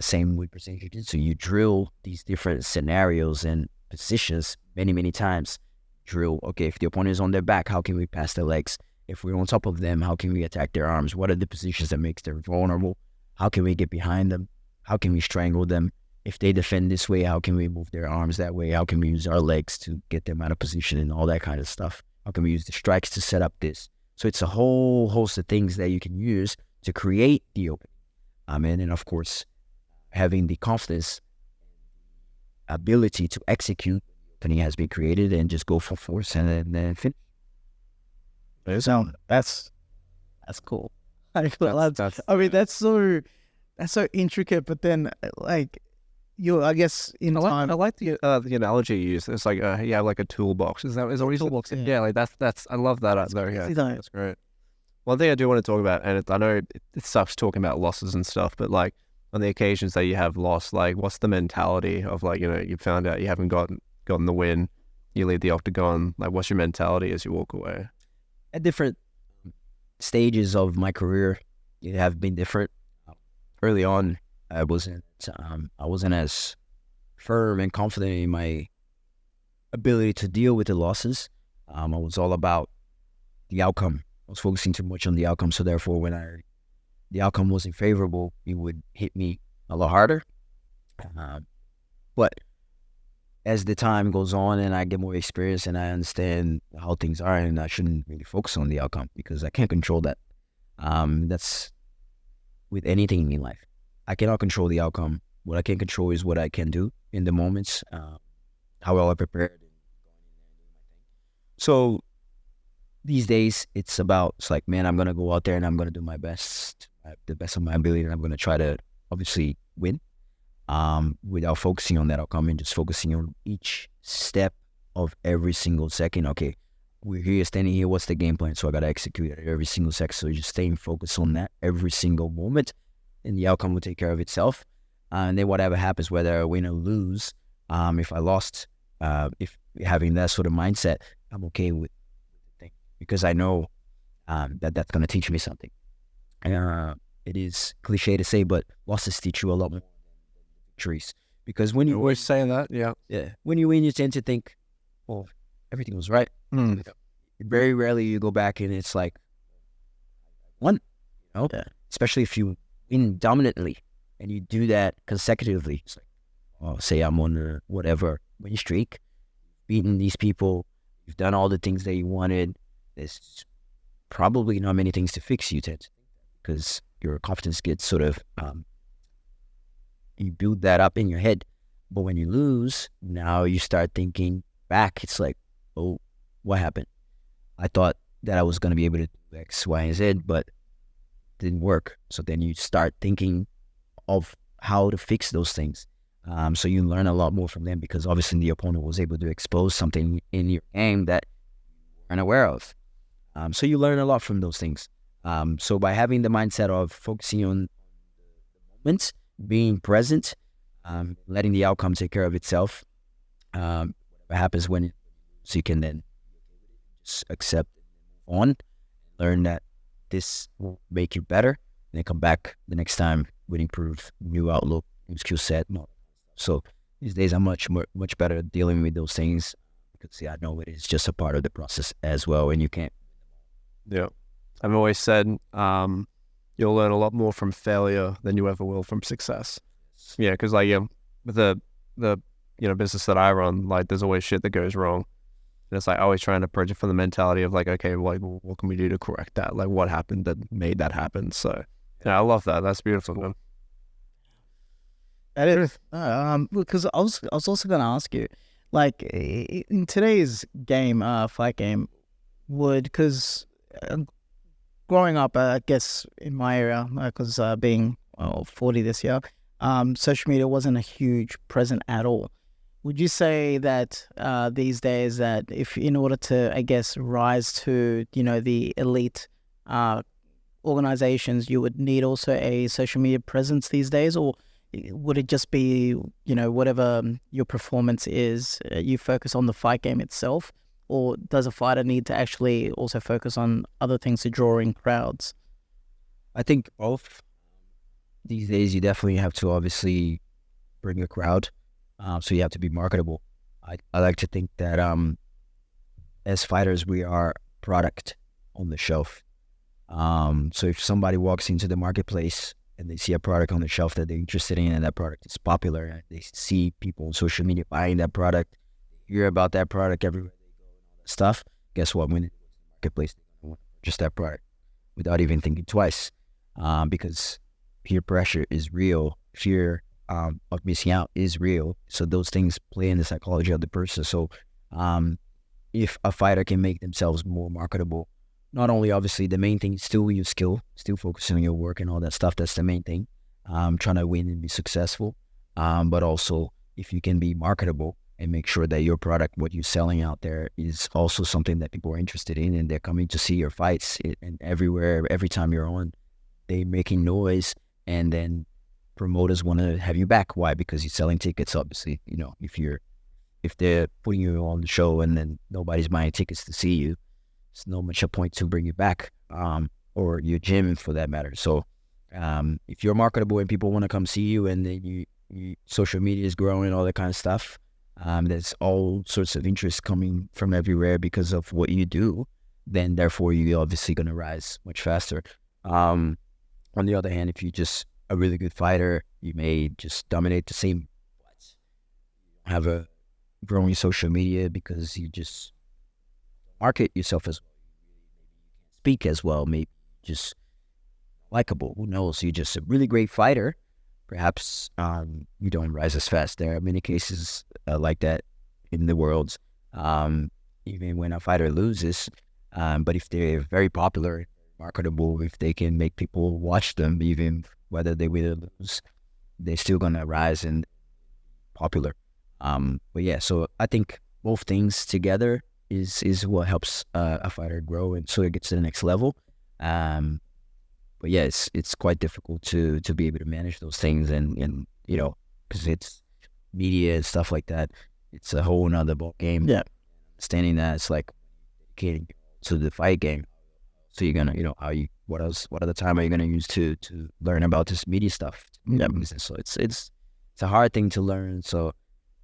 same with Brazilian Jiu-Jitsu. You drill these different scenarios and positions many times. Drill, okay, if the opponent is on their back, how can we pass their legs? If we're on top of them, how can we attack their arms? What are the positions that makes them vulnerable? How can we get behind them? How can we strangle them? If they defend this way, how can we move their arms that way? How can we use our legs to get them out of position and all that kind of stuff? How can we use the strikes to set up this? So it's a whole host of things that you can use to create the opening. And of course, having the confidence, ability to execute opening has been created and just go for force and then finish. So that's cool. I mean, that's so intricate. But then, like, I guess in time, I like the analogy you use. It's like you have like a toolbox. Is that what you said? Yeah, like that's I love that. Yeah, that's great. One thing I do want to talk about, and I know it sucks talking about losses and stuff, but like on the occasions that you have lost, like what's the mentality of like, you found out you haven't gotten the win, you leave the octagon, like what's your mentality as you walk away? At different stages of my career, it have been different. Early on, I wasn't as firm and confident in my ability to deal with the losses. I was all about the outcome. I was focusing too much on the outcome, so therefore when the outcome wasn't favorable, it would hit me a lot harder. But as the time goes on and I get more experience and I understand how things are, and I shouldn't really focus on the outcome because I can't control that. That's with anything in life. I cannot control the outcome. What I can control is what I can do in the moments, how well I prepared. So these days, it's like, man, I'm going to go out there and I'm going to do my best, the best of my ability, and I'm going to try to obviously win without focusing on that outcome and just focusing on each step of every single second. Okay, we're here, standing here. What's the game plan? So I got to execute it every single second. So just staying focused on that every single moment, and the outcome will take care of itself. And then whatever happens, whether I win or lose, if I lost, if having that sort of mindset, I'm okay with the thing because I know that that's going to teach me something. It is cliche to say, but losses teach you a lot more than victories. Because when you always saying that, yeah, when you win, you tend to think, well, everything was right. Very rarely you go back and it's like, won, especially if you win dominantly and you do that consecutively. It's like, well, say I'm on a whatever win streak, beating these people, you've done all the things that you wanted. There's probably not many things to fix, you tend to, because your confidence gets sort of, you build that up in your head. But when you lose, now you start thinking back. It's like, oh, what happened? I thought that I was going to be able to do X, Y, and Z, but it didn't work. So then you start thinking of how to fix those things. So you learn a lot more from them because obviously the opponent was able to expose something in your game that you weren't aware of. So you learn a lot from those things. So by having the mindset of focusing on the moments, being present, letting the outcome take care of itself, whatever happens when so you can then just accept on, learn that this will make you better, and then come back the next time with improved new outlook, new skill set. So these days I'm much better at dealing with those things because I know it is just a part of the process as well, and you can't. Yeah, I've always said you'll learn a lot more from failure than you ever will from success. Yeah, because like with the business that I run, like there's always shit that goes wrong. And it's like always trying to approach it from the mentality of like, okay, like what can we do to correct that? Like what happened that made that happen? So yeah, I love that. That's beautiful, man. That is, because I was also going to ask you, like in today's game, fight game, because growing up, I guess in my area, because being 40 this year, social media wasn't a huge present at all. Would you say that these days that if in order to, I guess, rise to, the elite organizations, you would need also a social media presence these days, or would it just be, whatever your performance is, you focus on the fight game itself, or does a fighter need to actually also focus on other things to draw in crowds? I think both. These days, you definitely have to obviously bring a crowd. So you have to be marketable. I like to think that as fighters, we are product on the shelf. So if somebody walks into the marketplace and they see a product on the shelf that they're interested in and that product is popular, and they see people on social media buying that product, hear about that product everywhere they go and all that stuff, guess what? When they go to the marketplace, they want to purchase that product without even thinking twice, because peer pressure is real. Fear of missing out is real. So those things play in the psychology of the person. So if a fighter can make themselves more marketable, not only obviously the main thing is still your skill, still focusing on your work and all that stuff. That's the main thing. Trying to win and be successful. But also if you can be marketable and make sure that your product, what you're selling out there, is also something that people are interested in and they're coming to see your fights. And everywhere, every time you're on, they're making noise, and then promoters want to have you back. Why? Because you're selling tickets, obviously. If they're putting you on the show and then nobody's buying tickets to see you, it's no much a point to bring you back, or your gym for that matter. So if you're marketable and people want to come see you, and then you social media is growing, all that kind of stuff, there's all sorts of interest coming from everywhere because of what you do, then therefore you're obviously going to rise much faster. On the other hand, if you're just a really good fighter, you may just dominate the same, have a growing social media because you just market yourself as well, speak as well, maybe just likable. Who knows? You're just a really great fighter. Perhaps you don't rise as fast. There are many cases like that in the world, even when a fighter loses. But if they're very popular, marketable, if they can make people watch them, even whether they win or lose, they're still gonna rise and popular. But yeah, so I think both things together is what helps a fighter grow and so it gets to the next level. But yeah, it's quite difficult to be able to manage those things, and because it's media and stuff like that, it's a whole nother ball game. Yeah, Understanding that it's like getting to the fight game. So you're gonna, what other time are you gonna use to learn about this media stuff? Yeah. So it's a hard thing to learn. So,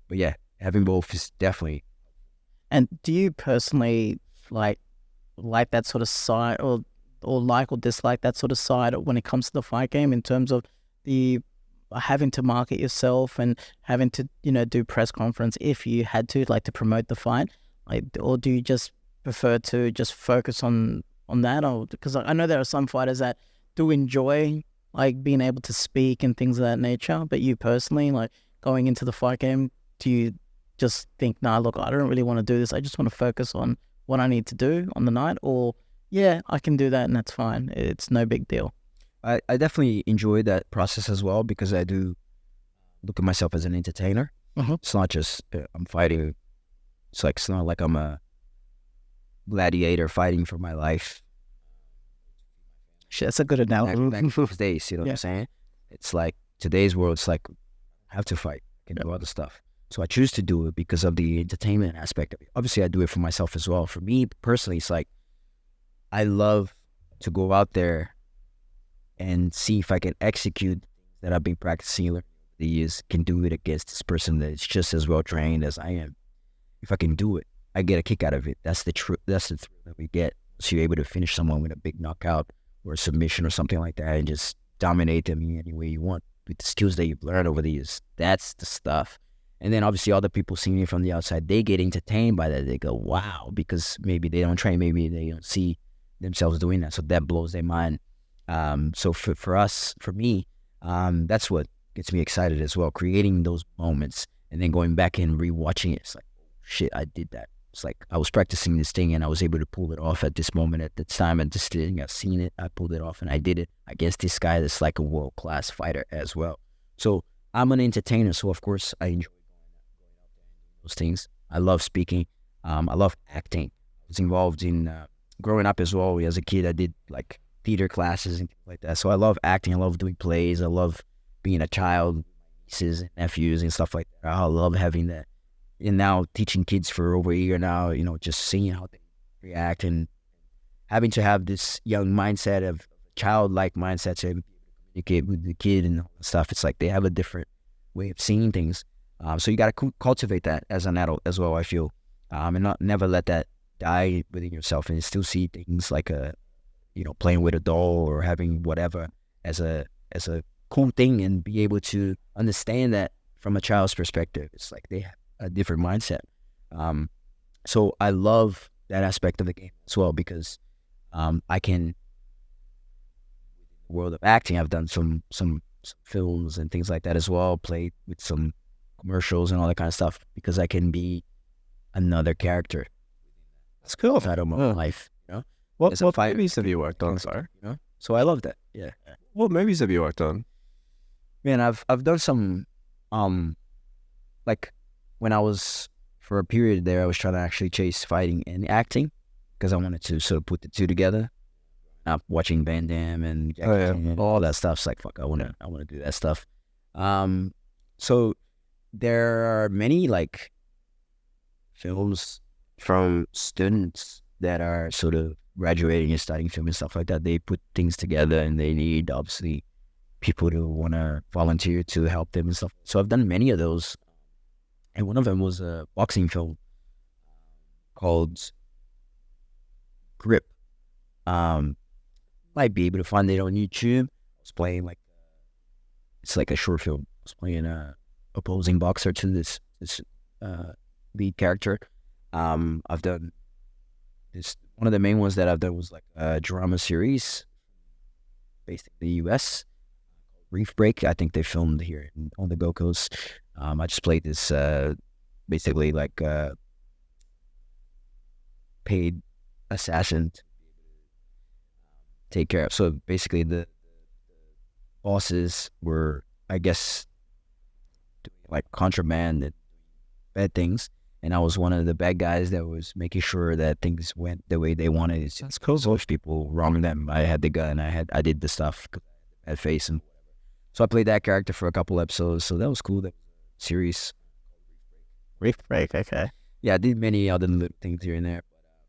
but yeah, having both is definitely. And do you personally like that sort of side, or like or dislike that sort of side when it comes to the fight game, in terms of the having to market yourself and having to do press conference if you had to, like, to promote the fight, like, or do you just prefer to just focus on that? Or because I know there are some fighters that do enjoy like being able to speak and things of that nature, but you personally, like, going into the fight game, do you just think, nah, look, I don't really want to do this, I just want to focus on what I need to do on the night? Or yeah, I can do that and that's fine, it's no big deal? I definitely enjoy that process as well, because I do look at myself as an entertainer. It's not just I'm fighting. It's not like I'm a gladiator fighting for my life. Shit, that's a good analogy. Back in those days, what I'm saying? It's like today's world, it's like I have to fight, I can do other stuff. So I choose to do it because of the entertainment aspect of it. Obviously, I do it for myself as well. For me personally, it's like I love to go out there and see if I can execute that I've been practicing over the years, can do it against this person that is just as well trained as I am. If I can do it, I get a kick out of it. That's the thrill that we get. So you're able to finish someone with a big knockout or a submission or something like that and just dominate them in any way you want with the skills that you've learned over the years. That's the stuff. And then obviously other people seeing it from the outside, they get entertained by that. They go, wow, because maybe they don't train, maybe they don't see themselves doing that. So that blows their mind. So for me, that's what gets me excited as well, creating those moments and then going back and rewatching it. It's like, shit, I did that. It's like I was practicing this thing and I was able to pull it off at this moment, at this time, and this thing, I've seen it, I pulled it off, and I did it against this guy that's like a world-class fighter as well. So I'm an entertainer, so of course I enjoy those things. I love speaking. I love acting. I was involved in growing up as well. As a kid, I did like theater classes and things like that. So I love acting. I love doing plays. I love being a child, nieces and nephews and stuff like that. I love having that. And now teaching kids for over a year now, you know, just seeing how they react and having to have this young mindset of childlike mindset to communicate with the kid and all that stuff. It's like they have a different way of seeing things. So you got to cultivate that as an adult as well, I feel, and never let that die within yourself, and still see things like playing with a doll or having whatever as a cool thing, and be able to understand that from a child's perspective. It's like they have a different mindset. So I love that aspect of the game as well, because I can, world of acting, I've done some films and things like that as well, played with some commercials and all that kind of stuff, because I can be another character. That's cool. Inside of my life, What movies have you worked on? Sorry. So I love that. Yeah. What movies have you worked on? Man, I've done some, like when I was, for a period there, I was trying to actually chase fighting and acting, because I wanted to sort of put the two together. Watching Van Damme and Jackie Chan and all that stuff. It's like, fuck, I want to do that stuff. So there are many like films from students that are sort of graduating and studying film and stuff like that. They put things together and they need, obviously, people to want to volunteer to help them and stuff. So I've done many of those. And one of them was a boxing film called Grip. Might be able to find it on YouTube. I was playing it's like a short film. I was playing a opposing boxer to this lead character. I've done this. One of the main ones that I've done was like a drama series based in the US, Reef Break. I think they filmed here on the Gold Coast. I just played this basically like paid assassin to take care of. So basically the bosses were, I guess, doing like contraband and bad things, and I was one of the bad guys that was making sure that things went the way they wanted. That's cool. So if people wronged them, I had the gun, I did the stuff, had face, and so I played that character for a couple episodes. So that was cool. That series. Reef Break, okay. Yeah, I did many other little things here and there.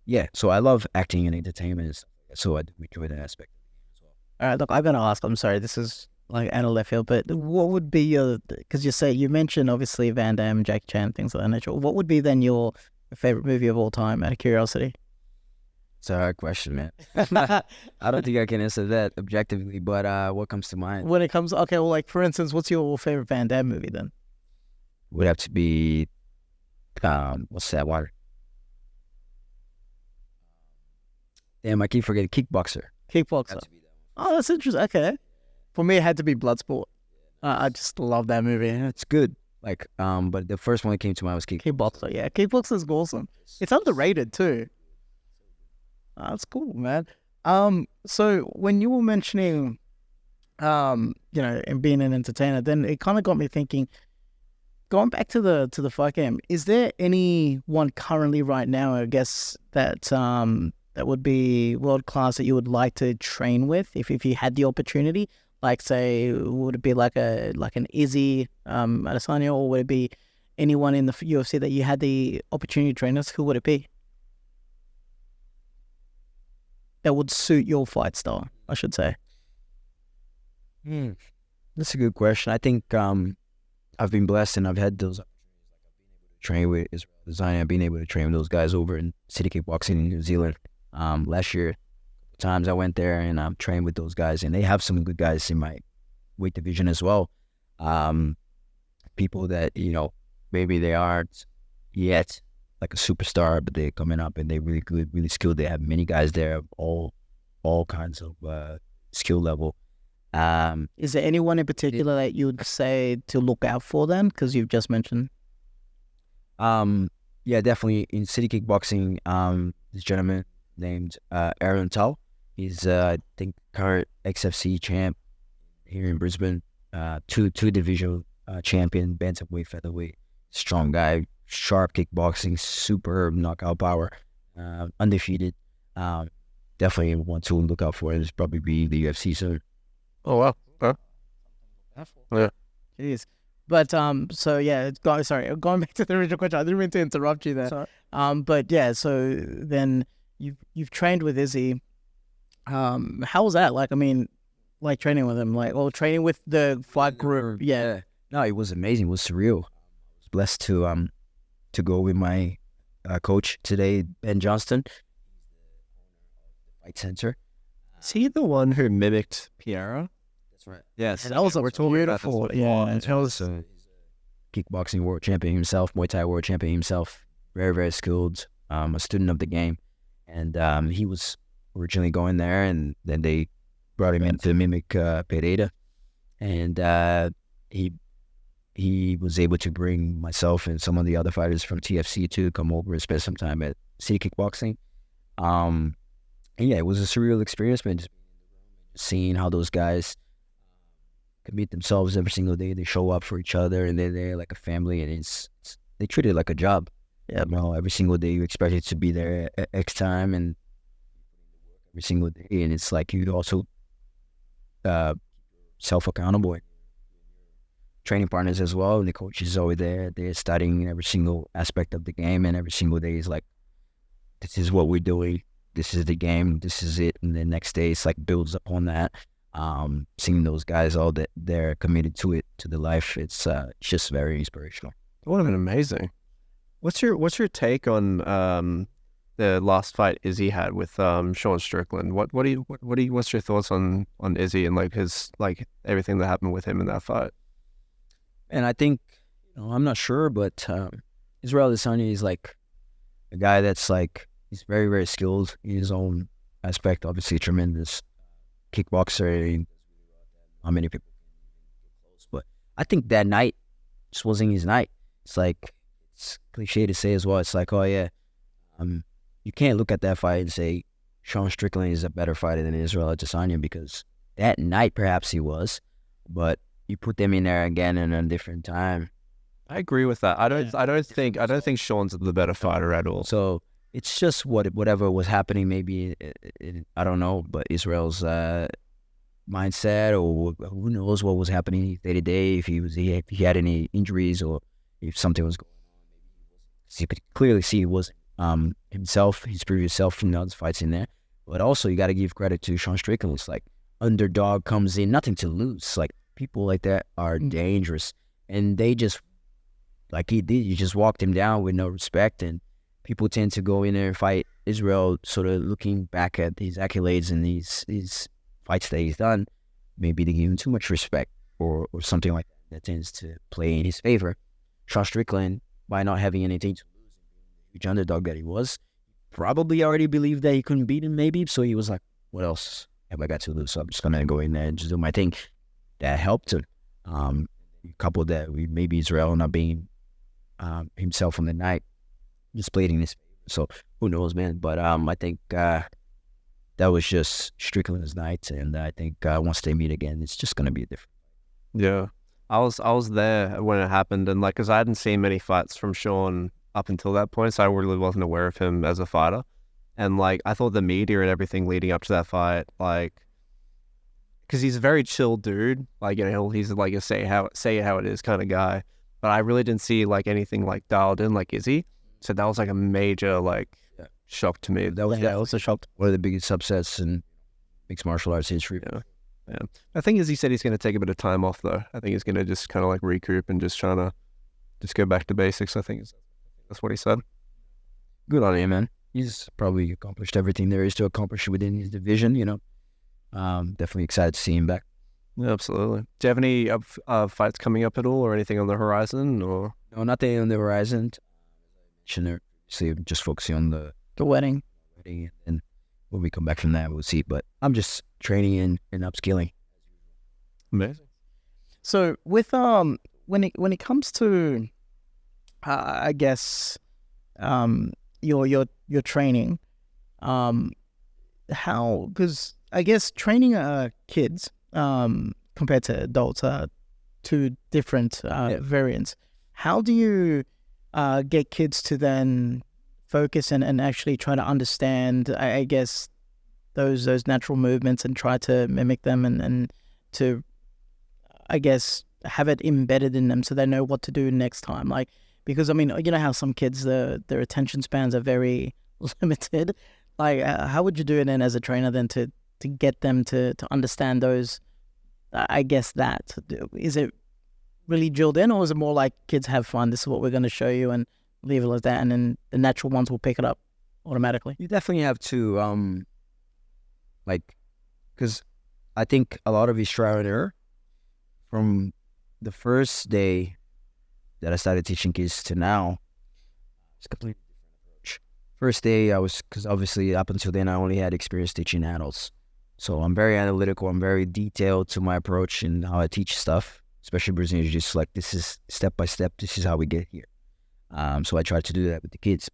Yeah, so I love acting and entertainment and stuff like that, so I do enjoy that aspect as well. All right, look, I'm going to ask, I'm sorry, this is like out of left field, but what would be because you mentioned obviously Van Damme, Jackie Chan, things of that nature. What would be then your favorite movie of all time, out of curiosity? It's a hard question, man. I don't think I can answer that objectively, but what comes to mind? When it comes, okay, well, like for instance, what's your favorite Van Damme movie then? Would have to be, what's that one? Damn, I keep forgetting. Kickboxer. Kickboxer. Oh, that's interesting. Okay. For me, it had to be Bloodsport. I just love that movie. It's good. Like, but the first one that came to mind was Kickboxer. Yeah, Kickboxer's awesome. It's underrated too. That's cool, man. So when you were mentioning, and being an entertainer, then it kind of got me thinking. Going back to the fight game, is there anyone currently right now, I guess, that that would be world class that you would like to train with if you had the opportunity? Like, say, would it be like an Izzy Adesanya, or would it be anyone in the UFC that you had the opportunity to train with? Who would it be that would suit your fight style, I should say? That's a good question. I think I've been blessed, and I've had those opportunities. Train with Israel Design. I've been able to train with those guys over in City Kickboxing in New Zealand. Last year, times I went there and I've trained with those guys, and they have some good guys in my weight division as well. People that, maybe they aren't yet like a superstar, but they're coming up and they're really good, really skilled. They have many guys there, all kinds of skill level. Is there anyone in particular that you would say to look out for then? Because you've just mentioned. Yeah, definitely in city kickboxing. This gentleman named Aaron Tao. He's I think current XFC champ here in Brisbane. Two division champion, bantamweight, featherweight. Strong guy, sharp kickboxing, superb knockout power, undefeated. Definitely one to look out for. Is probably be the UFC soon. Oh wow. Huh? Yeah. Jeez. But so yeah, sorry, going back to the original question. I didn't mean to interrupt you there. Sorry. But yeah, so then you've trained with Izzy. How was that? Like, I mean, like training with him, like, well, training with the fight group. Yeah. No, it was amazing. It was surreal. I was blessed to go with my coach today, Ben Johnston, fight center. Is he the one who mimicked Pereira? That's right. Yes. That was a beautiful. Yeah, That was kickboxing world champion himself, Muay Thai world champion himself. Very, very skilled. A student of the game, and he was originally going there, and then they brought him in to mimic Pereira, and he was able to bring myself and some of the other fighters from TFC to come over and spend some time at City Kickboxing. And yeah, it was a surreal experience, man. Just seeing how those guys commit themselves every single day. They show up for each other, and they're like a family, and they treat it like a job. Yeah, every single day you expect it to be there at X time, and every single day, and it's like you also self-accountable. Training partners as well, and the coaches are always there. They're studying every single aspect of the game, and every single day is like, this is what we're doing. This is the game. This is it. And the next day, it's like builds upon that. Seeing those guys all that they're committed to it, to the life, it's just very inspirational. It would have been amazing. What's your take on the last fight Izzy had with Sean Strickland? What's your thoughts on Izzy and like his like everything that happened with him in that fight? And I think, I'm not sure, but Israel Adesanya is like a guy that's like, he's very, very skilled in his own aspect. Obviously, a tremendous kickboxer. How many people can close? But I think that night just wasn't his night. It's like, it's cliche to say as well. It's like, oh yeah, you can't look at that fight and say Sean Strickland is a better fighter than Israel Adesanya, because that night perhaps he was, but you put them in there again in a different time. I agree with that. I don't think Sean's the better fighter at all. So it's just whatever was happening. Maybe I don't know, but Israel's mindset, or who knows what was happening day to day. If he had any injuries, or if something was going on, you could clearly see it was himself, his previous self from those fights in there. But also you got to give credit to Sean Strickland. It's like underdog comes in, nothing to lose. Like, people like that are dangerous, and they just, like he did, you just walked him down with no respect. And people tend to go in there and fight Israel sort of looking back at his accolades and these fights that he's done. Maybe they give him too much respect or something like that tends to play in his favor. Sean Strickland, by not having anything to lose, the huge underdog that he was, probably already believed that he couldn't beat him, maybe. So he was like, what else have I got to lose? So I'm just going to go in there and just do my thing. That helped him. Coupled that with maybe Israel not being himself on the night, just played in his favor. So who knows, man? But I think that was just Strickland's night, and I think once they meet again, it's just gonna be a different. Yeah, I was there when it happened, and like, cause I hadn't seen many fights from Sean up until that point, so I really wasn't aware of him as a fighter. And like, I thought the media and everything leading up to that fight, like, because he's a very chill dude, like, you know, he's like a say it how it is kind of guy. But I really didn't see like anything like dialed in like Izzy. So that was like a major like shock to me. That was also shocked. One of the biggest upsets in mixed martial arts history. Yeah. I think Izzy said he's going to take a bit of time off though. I think he's going to just kind of like recoup and just trying to just go back to basics. I think that's what he said. Good on him, man. He's probably accomplished everything there is to accomplish within his division, you know. Definitely excited to see him back. Yeah, absolutely. Do you have any fights coming up at all, or anything on the horizon? Or no, nothing on the horizon. See, just focusing on the wedding, and when we come back from that, we'll see. But I'm just training and upskilling. Amazing. So with when it comes to, I guess, your training, how, because I guess training kids compared to adults are two different variants. How do you get kids to then focus and actually try to understand, I guess, those natural movements and try to mimic them and to, I guess, have it embedded in them so they know what to do next time? Like, because I mean, you know how some kids, their attention spans are very limited. Like, how would you do it then as a trainer then to get them to understand those? I guess that, is it really drilled in, or is it more like kids have fun? This is what we're going to show you and leave it like that, and then the natural ones will pick it up automatically. You definitely have to like, because I think a lot of his trial and error from the first day that I started teaching kids to now, it's a completely different approach. First day because obviously up until then I only had experience teaching adults. So I'm very analytical, I'm very detailed to my approach and how I teach stuff, especially Brazilian Jiu-Jitsu. Like, this is step by step, this is how we get here. So I try to do that with the kids.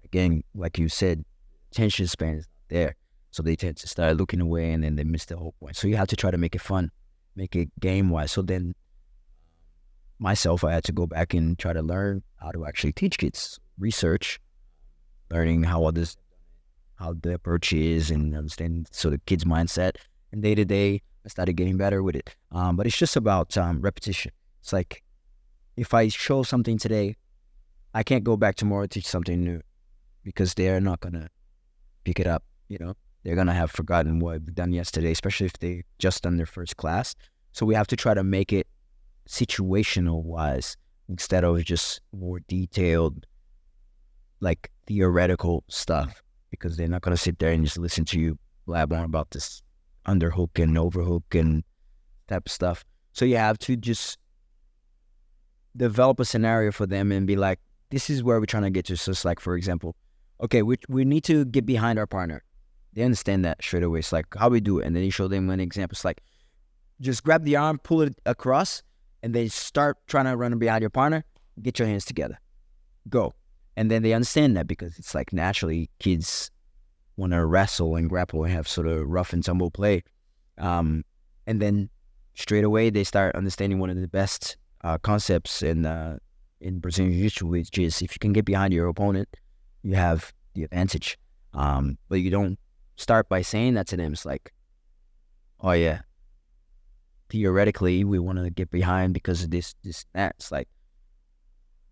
Again, like you said, attention span is not there. So they tend to start looking away and then they miss the whole point. So you have to try to make it fun, make it game-wise. So then myself, I had to go back and try to learn how to actually teach kids, research, learning how the approach is and understand so the kids' mindset. And day to day, I started getting better with it. But it's just about repetition. It's like, if I show something today, I can't go back tomorrow and teach something new because they're not going to pick it up, you know? They're going to have forgotten what we've done yesterday, especially if they just done their first class. So we have to try to make it situational-wise instead of just more detailed, like theoretical stuff, because they're not going to sit there and just listen to you blab on about this underhook and overhook and type of stuff. So you have to just develop a scenario for them and be like, this is where we're trying to get to. So it's like, for example, okay, we need to get behind our partner. They understand that straight away. It's like, how we do it. And then you show them an example. It's like, just grab the arm, pull it across, and then start trying to run behind your partner. Get your hands together. Go. And then they understand that because it's like, naturally kids want to wrestle and grapple and have sort of rough and tumble play. And then straight away they start understanding one of the best concepts in Brazilian Jiu-Jitsu, which is if you can get behind your opponent, you have the advantage. But you don't start by saying that to them. It's like, oh yeah, theoretically we want to get behind because of this, that. It's like,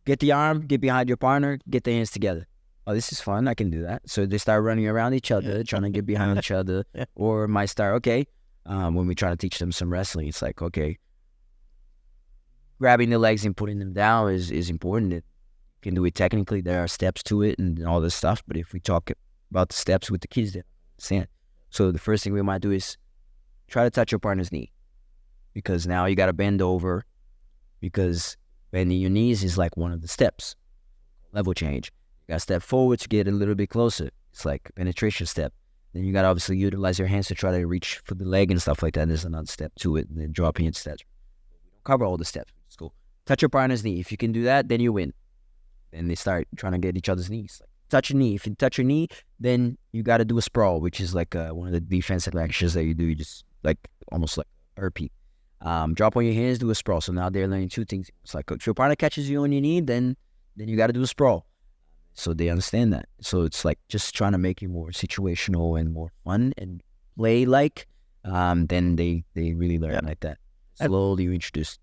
get the arm, get behind your partner, get the hands together. Oh, this is fun. I can do that. So they start running around each other, trying to get behind each other. Or might start, okay, when we try to teach them some wrestling, it's like, okay, grabbing the legs and putting them down is important. You can do it technically. There are steps to it and all this stuff. But if we talk about the steps with the kids, they understand. So the first thing we might do is try to touch your partner's knee, because now you got to bend over, because bending your knees is like one of the steps. Level change. You got to step forward to get a little bit closer. It's like a penetration step. Then you got to obviously utilize your hands to try to reach for the leg and stuff like that. There's another step to it, and then dropping in steps. We don't cover all the steps. Let's go. Touch your partner's knee. If you can do that, then you win. Then they start trying to get each other's knees. Like, touch your knee. If you touch your knee, then you got to do a sprawl, which is like one of the defensive actions that you do. You just like almost like burpee. Drop on your hands, do a sprawl. So now they're learning two things. It's like, if your partner catches you on your knee, then you got to do a sprawl. So they understand that. So it's like just trying to make it more situational and more fun and play-like. Then they really learn like that. Slowly you introduce.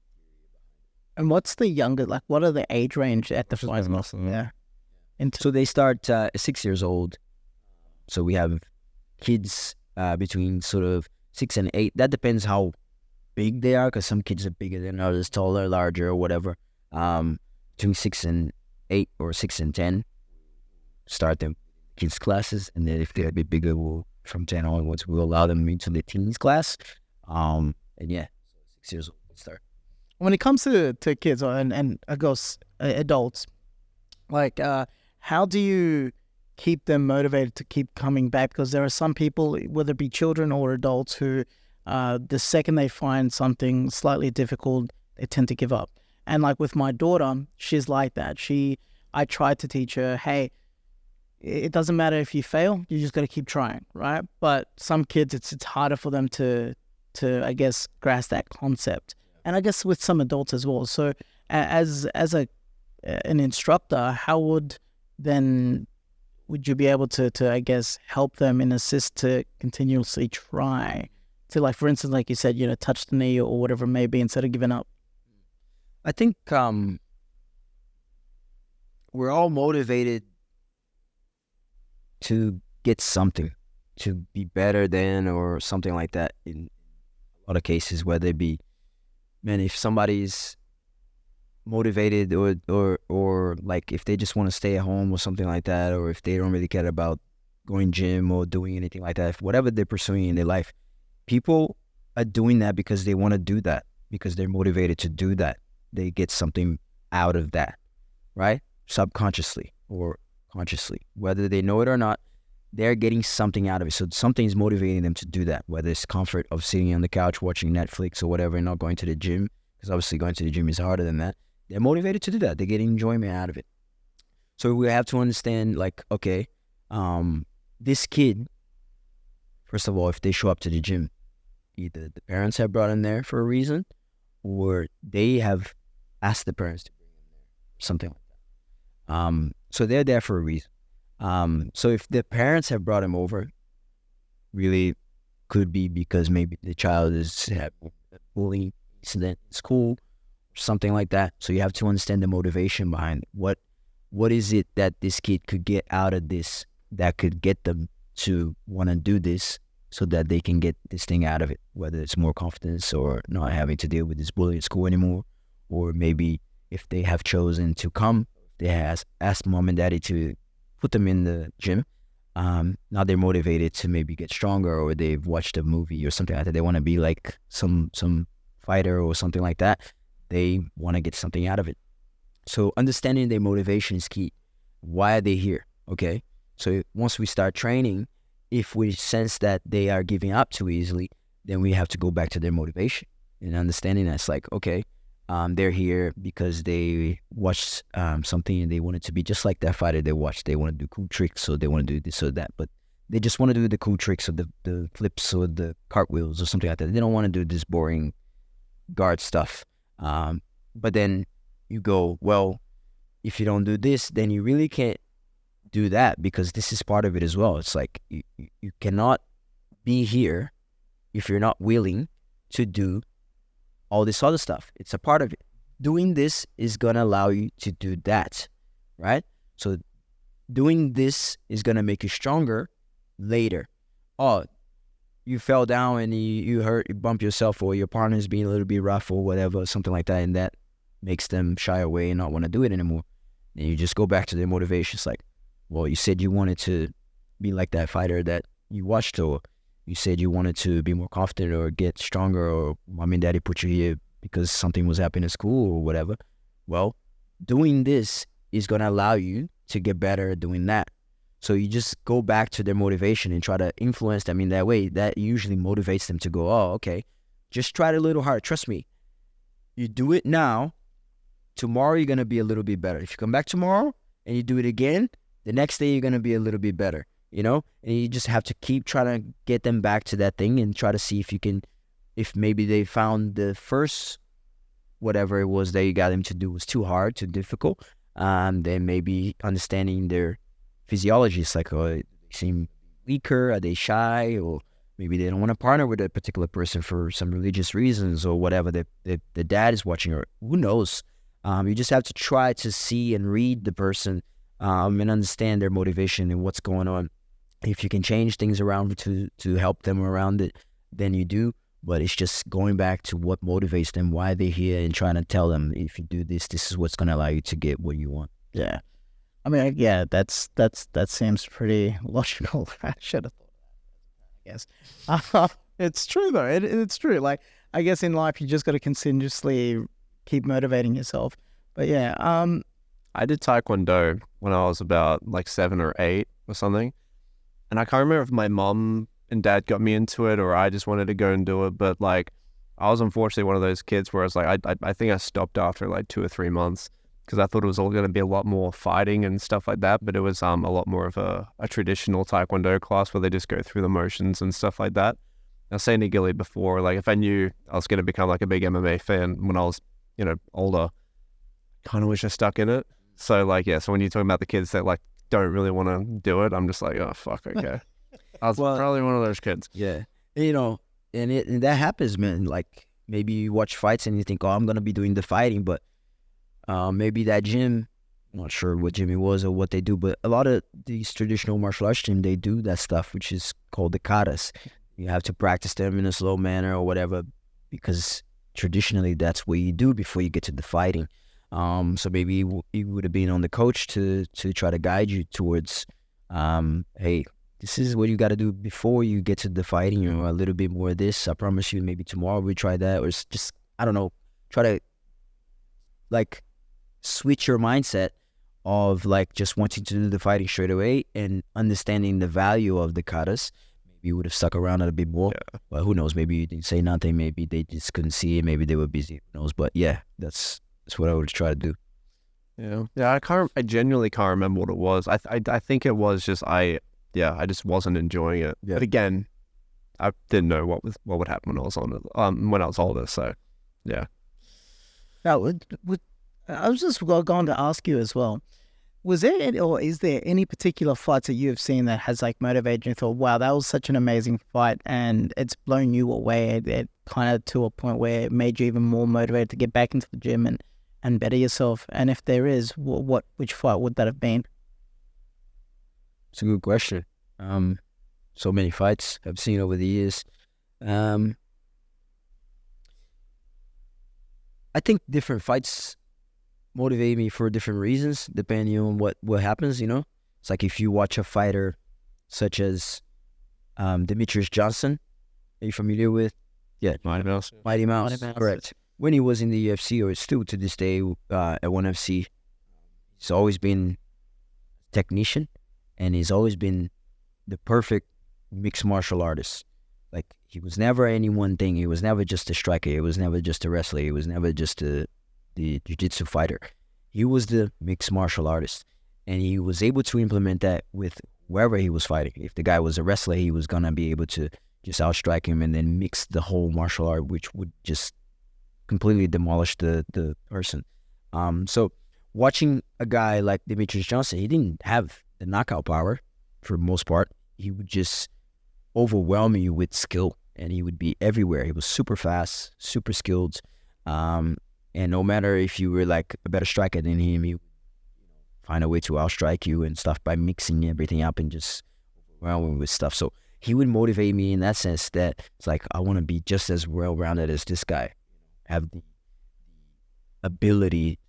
And what's the younger, like, what are the age range at the fight muscle? Yeah. So they start 6 years old. So we have kids between sort of 6 and 8. That depends how big they are, because some kids are bigger than others, taller, larger, or whatever. Between 6 and 8 or 6 and 10, start them kids classes, and then if they're a bit bigger, from 10 onwards, we'll allow them into the teens class. And yeah, 6 years old, start. When it comes to kids and I guess adults, like, how do you keep them motivated to keep coming back? Because there are some people, whether it be children or adults, who the second they find something slightly difficult, they tend to give up. And like with my daughter, she's like that. She I tried to teach her, hey, it doesn't matter if you fail, you just got to keep trying, right? But some kids, it's harder for them to I guess grasp that concept, and I guess with some adults as well. So as an instructor, how would you be able to I guess help them and assist to continuously try to, like, for instance, like you said, touch the knee or whatever it may be instead of giving up? I think we're all motivated to get something, to be better than or something like that in a lot of cases, whether it be, man, if somebody's motivated or like if they just want to stay at home or something like that, or if they don't really care about going gym or doing anything like that, whatever they're pursuing in their life, people are doing that because they want to do that, because they're motivated to do that. They get something out of that, right? Subconsciously or consciously, whether they know it or not, they're getting something out of it. So something's motivating them to do that, whether it's comfort of sitting on the couch watching Netflix or whatever and not going to the gym, because obviously going to the gym is harder than that. They're motivated to do that. They're getting enjoyment out of it. So we have to understand, like, okay, this kid, first of all, if they show up to the gym, either the parents have brought them there for a reason, or they have asked the parents to bring them there, something like that. So they're there for a reason. So if the parents have brought him over, really could be because maybe the child is having a bullying incident in school, or something like that. So you have to understand the motivation behind it. What is it that this kid could get out of this that could get them to want to do this, so that they can get this thing out of it, whether it's more confidence or not having to deal with this bully at school anymore, or maybe if they have chosen to come, they has asked mom and daddy to put them in the gym. Now they're motivated to maybe get stronger, or they've watched a movie or something like that. They want to be like some fighter or something like that. They want to get something out of it. So understanding their motivation is key. Why are they here? Okay. So once we start training, if we sense that they are giving up too easily, then we have to go back to their motivation and understanding that's like, okay, they're here because they watched something and they wanted to be just like that fighter they watched. They want to do cool tricks, so they want to do this or that, but they just want to do the cool tricks or the flips or the cartwheels or something like that. They don't want to do this boring guard stuff. But then you go, well, if you don't do this, then you really can't do that, because this is part of it as well. It's like you cannot be here if you're not willing to do all this other stuff. It's a part of it. Doing this is going to allow you to do that, right? So doing this is going to make you stronger later. Oh, you fell down and you hurt, you bump yourself, or your partner's being a little bit rough or whatever, something like that, and that makes them shy away and not want to do it anymore. And you just go back to their motivation. It's like, well, you said you wanted to be like that fighter that you watched, or you said you wanted to be more confident or get stronger, or mom and daddy put you here because something was happening at school or whatever. Well, doing this is going to allow you to get better at doing that. So you just go back to their motivation and try to influence them in that way. That usually motivates them to go, oh, okay, just try it a little harder. Trust me, you do it now, tomorrow you're going to be a little bit better. If you come back tomorrow and you do it again, the next day you're going to be a little bit better, you know? And you just have to keep trying to get them back to that thing and try to see if you can, if maybe they found the first, whatever it was that you got them to do was too hard, too difficult, then maybe understanding their physiology. It's like, oh, they seem weaker, are they shy, or maybe they don't want to partner with a particular person for some religious reasons or whatever. The dad is watching, or who knows. You just have to try to see and read the person and understand their motivation and what's going on. If you can change things around to help them around it, then you do. But it's just going back to what motivates them, why they're here, and trying to tell them, if you do this, this is what's going to allow you to get what you want. Yeah. I mean, yeah, that seems pretty logical. I should have thought that, I guess. It's true, though. It's true. Like, I guess in life, you just got to continuously keep motivating yourself. But yeah, I did Taekwondo when I was about like 7 or 8 or something. And I can't remember if my mom and dad got me into it or I just wanted to go and do it. But like, I was unfortunately one of those kids where I was like, I think I stopped after like 2 or 3 months because I thought it was all going to be a lot more fighting and stuff like that, but it was a lot more of a traditional Taekwondo class where they just go through the motions and stuff like that. I was saying to Gilly before, like if I knew I was going to become like a big MMA fan when I was, older, kind of wish I stuck in it. So like, yeah, so when you're talking about the kids that like don't really want to do it, I'm just like, oh, fuck, okay. I was probably one of those kids. Yeah. And that happens, man. Like maybe you watch fights and you think, oh, I'm going to be doing the fighting, but maybe that gym, I'm not sure what gym it was or what they do, but a lot of these traditional martial arts gym, they do that stuff, which is called the katas. You have to practice them in a slow manner or whatever, because traditionally that's what you do before you get to the fighting. So maybe it would have been on the coach to try to guide you towards, hey, this is what you got to do before you get to the fighting, or a little bit more of this. I promise you, maybe tomorrow we try that, or it's just, I don't know, try to like switch your mindset of like just wanting to do the fighting straight away and understanding the value of the katas. Maybe you would have stuck around a bit more. Yeah. But who knows? Maybe you didn't say nothing. Maybe they just couldn't see it. Maybe they were busy. Who knows? But yeah, that's what I would try to do. Yeah. I genuinely can't remember what it was. I think it was just I just wasn't enjoying it. Yeah. But again, I didn't know what would happen when I was when I was older. So yeah. Now, I was just going to ask you as well. Was there any, or is there any particular fights that you have seen that has like motivated you and thought, wow, that was such an amazing fight and it's blown you away, it kind of to a point where it made you even more motivated to get back into the gym and better yourself? And if there is, which fight would that have been? It's a good question. So many fights I've seen over the years. I think different fights motivate me for different reasons, depending on what happens, It's like if you watch a fighter such as Demetrius Johnson, are you familiar with? Yeah. Mighty Mouse. Mighty Mouse, correct. When he was in the UFC, or still to this day at ONE FC, he's always been a technician, and he's always been the perfect mixed martial artist. Like, he was never any one thing. He was never just a striker. He was never just a wrestler. He was never just the jiu-jitsu fighter. He was the mixed martial artist, and he was able to implement that with wherever he was fighting. If the guy was a wrestler, he was gonna be able to just outstrike him and then mix the whole martial art, which would just completely demolish the person. So watching a guy like Demetrius Johnson, he didn't have the knockout power for the most part. He would just overwhelm you with skill, and he would be everywhere. He was super fast, super skilled. And no matter if you were like a better striker than him, he would find a way to outstrike you and stuff by mixing everything up and just overwhelming with stuff. So he would motivate me in that sense, that it's like, I want to be just as well-rounded as this guy, have the ability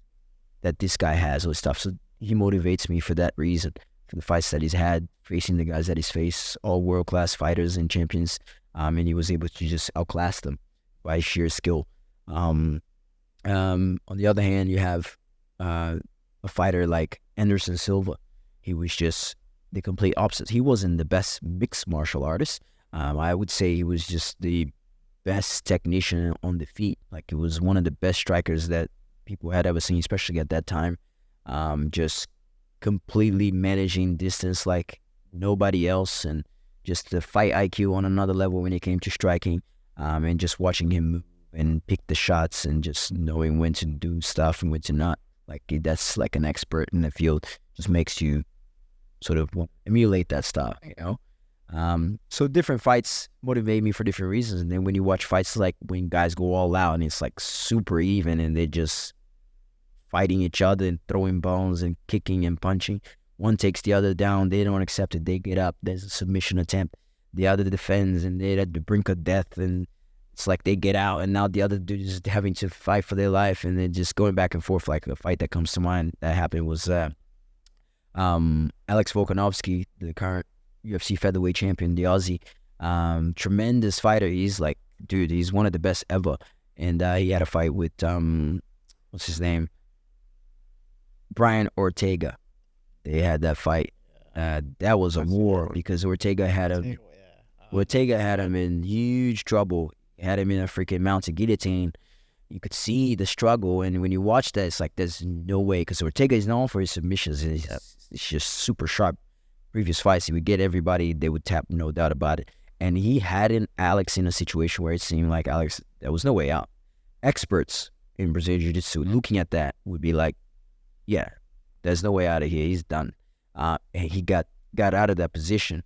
that this guy has or stuff. So he motivates me for that reason, for the fights that he's had, facing the guys that he's faced, all world-class fighters and champions, and he was able to just outclass them by sheer skill. On the other hand, you have a fighter like Anderson Silva. He was just the complete opposite. He wasn't the best mixed martial artist. I would say he was just the best technician on the feet. Like, he was one of the best strikers that people had ever seen, especially at that time. Just completely managing distance like nobody else, and just the fight IQ on another level when it came to striking, and just watching him move and pick the shots and just knowing when to do stuff and when to not. Like, that's like an expert in the field. Just makes you sort of want to emulate that stuff, So different fights motivate me for different reasons. And then when you watch fights like when guys go all out and it's like super even and they're just fighting each other and throwing bones and kicking and punching. One takes the other down. They don't accept it. They get up. There's a submission attempt. The other defends, and they're at the brink of death. And it's like they get out, and now the other dude is having to fight for their life, and they're just going back and forth. Like, a fight that comes to mind that happened was Alex Volkanovski, the current UFC featherweight champion, the Aussie. Tremendous fighter. He's like, dude, he's one of the best ever. And he had a fight with, what's his name? Brian Ortega. They had that fight. That was a war because Ortega had him in huge trouble. Had him in a freaking mounted guillotine, you could see the struggle. And when you watch that, it's like there's no way, because Ortega is known for his submissions. And it's just super sharp. Previous fights, he would get everybody, they would tap, no doubt about it. And he had Alex in a situation where it seemed like Alex, there was no way out. Experts in Brazilian Jiu-Jitsu looking at that would be like, yeah, there's no way out of here. He's done. And he got out of that position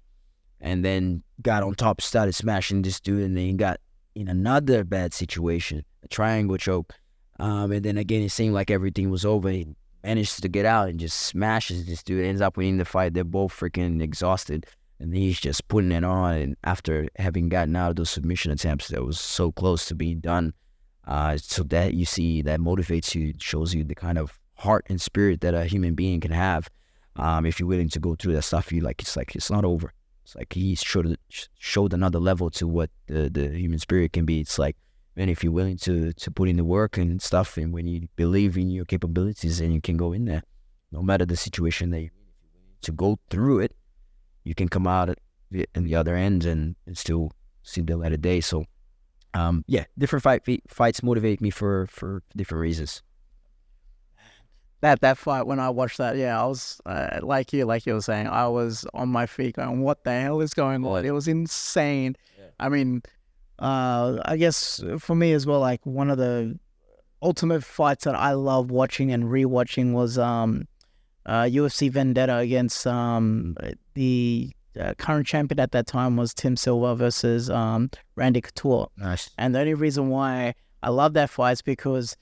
and then got on top, started smashing this dude, and then he got in another bad situation, a triangle choke. And then again, it seemed like everything was over. He managed to get out and just smashes this dude, ends up winning the fight. They're both freaking exhausted, and he's just putting it on. And after having gotten out of those submission attempts that was so close to being done, so that you see, that motivates you, shows you the kind of heart and spirit that a human being can have. If you're willing to go through that stuff, it's not over. It's like he showed another level to what the human spirit can be. It's like, man, if you're willing to put in the work and stuff, and when you believe in your capabilities, then you can go in there, no matter the situation that to go through it, you can come out in the other end and still see the light of day. So, different fights motivate me for different reasons. That fight, when I watched that, I was like you were saying, I was on my feet going, what the hell is going on? It was insane. Yeah. I mean, I guess for me as well, like one of the ultimate fights that I love watching and rewatching was UFC Vendetta against the current champion at that time was Tim Silva versus Randy Couture. Nice. And the only reason why I love that fight is because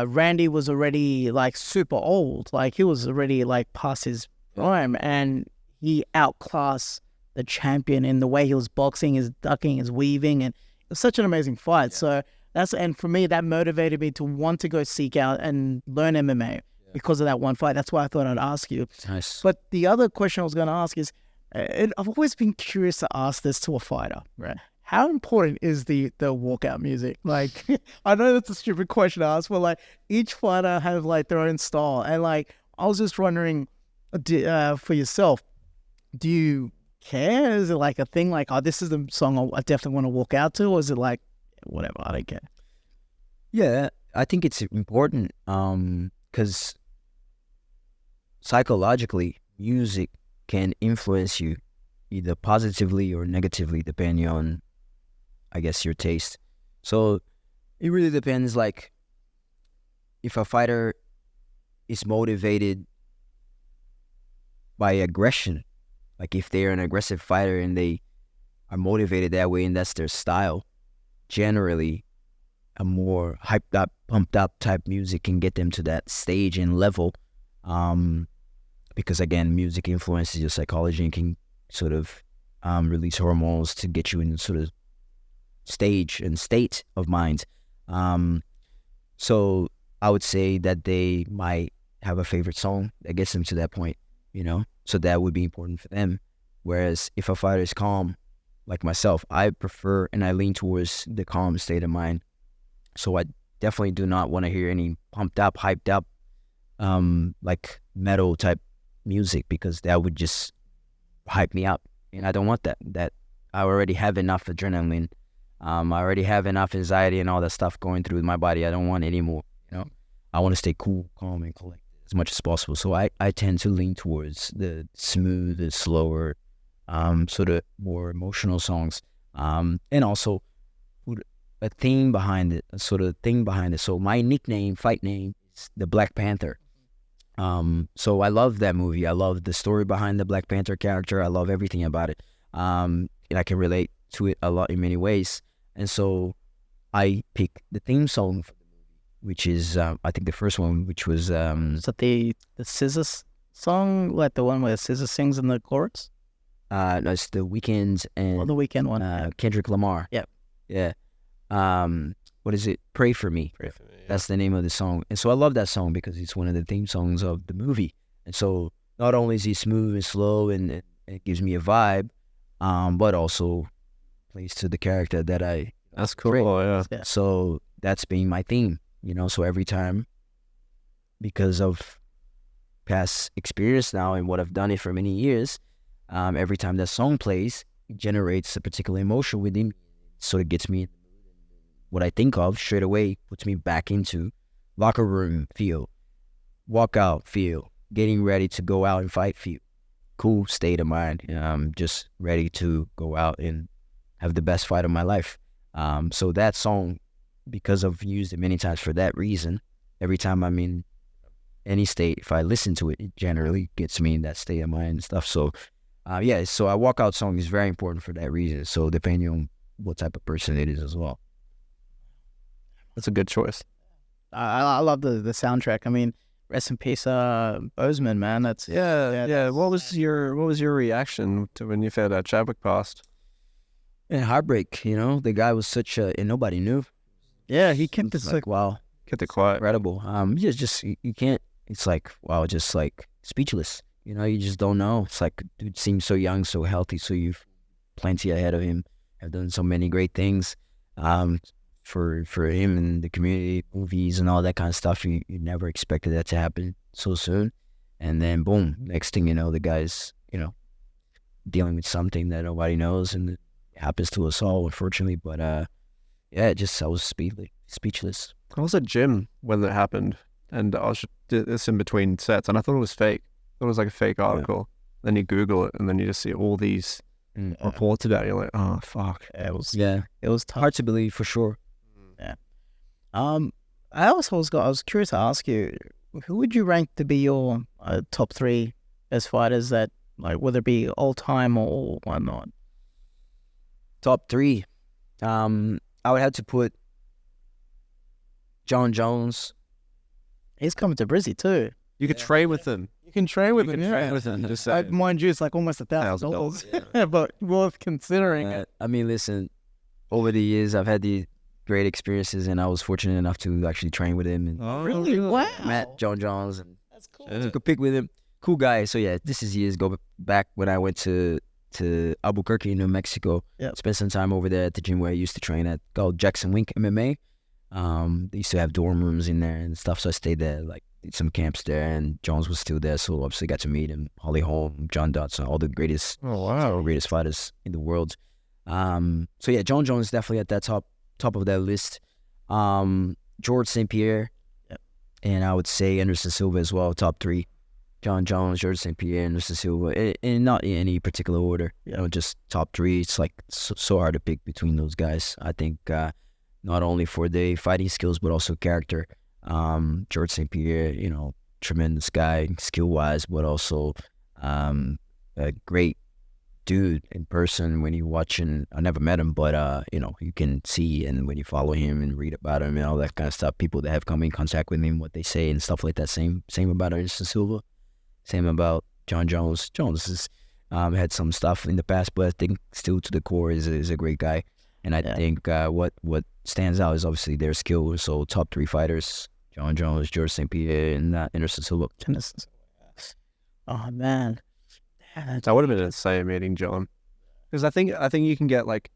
Randy was already like super old. Like he was already like past his prime, and he outclassed the champion in the way he was boxing, his ducking, his weaving, and it was such an amazing fight. Yeah. So and for me, that motivated me to want to go seek out and learn MMA because of that one fight. That's why I thought I'd ask you. Nice. But the other question I was going to ask is, I've always been curious to ask this to a fighter, right? How important is the walkout music? Like, I know that's a stupid question to ask, but like each fighter has like their own style. And like, I was just wondering, for yourself, do you care? Is it like a thing like, oh, this is the song I definitely want to walk out to? Or is it like, whatever, I don't care? Yeah, I think it's important because psychologically, music can influence you either positively or negatively depending on, I guess, your taste. So it really depends. Like if a fighter is motivated by aggression, like if they're an aggressive fighter and they are motivated that way and that's their style, generally a more hyped up, pumped up type music can get them to that stage and level. Because again, music influences your psychology and can sort of release hormones to get you in sort of stage and state of mind. So I would say that they might have a favorite song that gets them to that point, so that would be important for them. Whereas if a fighter is calm, like myself, I prefer and I lean towards the calm state of mind. So I definitely do not want to hear any pumped up, hyped up, like metal type music, because that would just hype me up, and I don't want that. That I already have enough adrenaline. I already have enough anxiety and all that stuff going through my body. I don't want any more. I want to stay cool, calm, and collected as much as possible. So I tend to lean towards the smooth, the slower, sort of more emotional songs, and also put a theme behind it, a sort of thing behind it. So my fight name is the Black Panther. So I love that movie. I love the story behind the Black Panther character. I love everything about it. And I can relate to it a lot in many ways. And so I picked the theme song for the movie, which is, I think the first one, which was... is that the Scissors song? Like the one where Scissors sings in the chorus? No, it's The Weeknd and... the Weeknd one. Kendrick Lamar. Yep. Yeah. What is it? Pray For Me. Pray For Me. That's the name of the song. And so I love that song because it's one of the theme songs of the movie. And so not only is he smooth and slow and it gives me a vibe, but also plays to the character that I... That's cool, yeah. So that's been my theme, So every time, because of past experience now and what I've done it for many years, every time that song plays, it generates a particular emotion within me. It sort of gets me what I think of straight away puts me back into locker room feel, walkout feel, getting ready to go out and fight feel. Cool state of mind. Just ready to go out and have the best fight of my life. So that song, because I've used it many times for that reason, every time I'm in any state, if I listen to it, it generally gets me in that state of mind and stuff. So, so a walkout song is very important for that reason. So depending on what type of person it is as well. That's a good choice. I love the soundtrack. I mean, rest in peace, Bozeman, man. That's Yeah. What was your reaction to when you found out Chadwick passed? And heartbreak, the guy was such a, and nobody knew. Yeah, he kept it Like, wow, Kept it quiet. incredible. You can't, it's like, wow, just like speechless. You just don't know. It's like, dude seems so young, so healthy, so you've plenty ahead of him, have done so many great things for him and the community, movies and all that kind of stuff. You never expected that to happen so soon. And then boom, next thing you know, the guy's, dealing with something that nobody knows, and it happens to us all, unfortunately. But I was speechless. I was at gym when that happened, and I was did this in between sets, and I thought it was fake. I thought it was like a fake article. Then you Google it, and then you just see all these reports about it. You're like, oh fuck. it was tough. Hard to believe for sure. I was curious to ask you, who would you rank to be your top 3 best fighters that, like, whether it be all time or whatnot? Top 3. I would have to put John Jones. He's coming to Brizzy too. You could train with them. You can train with You him. can Yeah. train with them. Just say, Mind you, it's like almost $1,000, but worth considering. I mean, listen, over the years, I've had the great experiences, and I was fortunate enough to actually train with him. And Really? Wow. Matt, John Jones, and That's cool. took a pic with him. Cool guy. So yeah, this is years go back when I went to Albuquerque, New Mexico. Yep. Spent some time over there at the gym where I used to train at, called Jackson Wink MMA. They used to have dorm rooms in there and stuff, so I stayed there, like did some camps there, and Jones was still there, so obviously got to meet him. Holly Holm, John Dodson, all the greatest greatest fighters in the world. So yeah, John Jones definitely at that top of that list. George St. Pierre, and I would say Anderson Silva as well, top 3. John Jones, George St. Pierre, Anderson Silva, and not in any particular order. Just top 3. It's like so hard to pick between those guys. I think not only for the fighting skills but also character. George St. Pierre, tremendous guy skill wise, but also a great dude in person. When you watching, I never met him, but you can see, and when you follow him and read about him and all that kind of stuff, people that have come in contact with him, what they say and stuff like that. Same about Anderson Silva. Same about John Jones. Jones has had some stuff in the past, but I think still to the core is a great guy. And I think what stands out is obviously their skill. So top 3 fighters: John Jones, George St. Pierre, and Anderson Silva. Oh man, that would have been insane meeting John, because I think you can get like,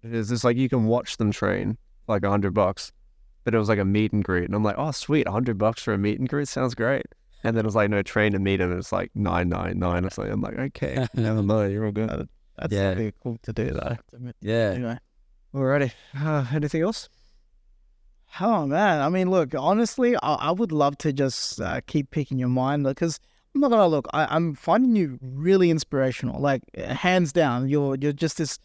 it is. It's like you can watch them train for like $100, but it was like a meet and greet, and I'm like, oh sweet, $100 for a meet and greet sounds great. And then it was like, no, train to meet him. It's like $999 or something. I'm like, okay, never mind, you're all good. that's pretty cool to do though. Yeah. Anyway. Alrighty. Anything else? Oh man, I mean, look, honestly, I would love to just keep picking your mind, because I'm not gonna look. I'm finding you really inspirational. Like, hands down, you're just this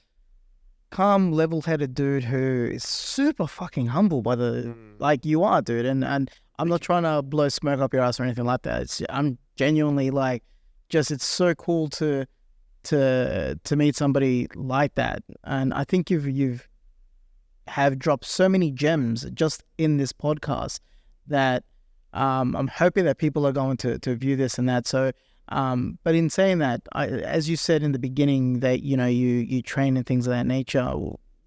calm, level-headed dude who is super fucking humble by the like you are, dude. And I'm not trying to blow smoke up your ass or anything like that. I'm genuinely like, just it's so cool to meet somebody like that. And I think you've have dropped so many gems just in this podcast that I'm hoping that people are going to view this and that. So, but in saying that, as you said in the beginning that, you train and things of that nature,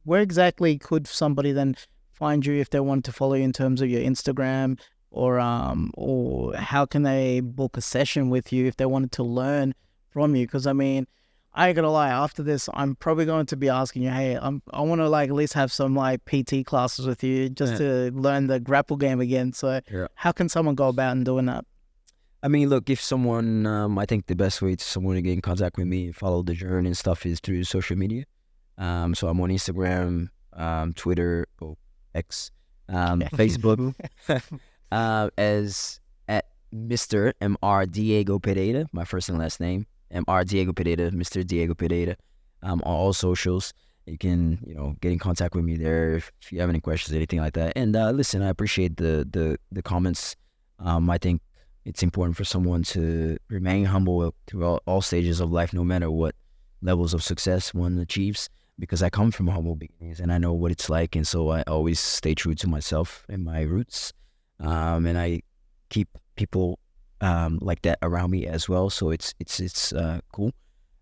where exactly could somebody then find you if they wanted to follow you in terms of your Instagram, or how can they book a session with you if they wanted to learn from you? Because I mean, I ain't gonna lie, after this, I'm probably going to be asking you, hey, I want to like at least have some like PT classes with you just to learn the grapple game again. So how can someone go about and doing that? I mean, look, if someone, I think the best way to someone to get in contact with me and follow the journey and stuff is through social media. So I'm on Instagram, Twitter, X, Facebook, as at Mr. Mr. Diego Pereira, my first and last name, Mr. Diego Pereira, Mr. Diego Pereira, on all socials. You can, get in contact with me there if you have any questions, anything like that. And listen, I appreciate the comments. I think it's important for someone to remain humble throughout all stages of life, no matter what levels of success one achieves, because I come from humble beginnings and I know what it's like. And so I always stay true to myself and my roots. And I keep people like that around me as well. So it's cool.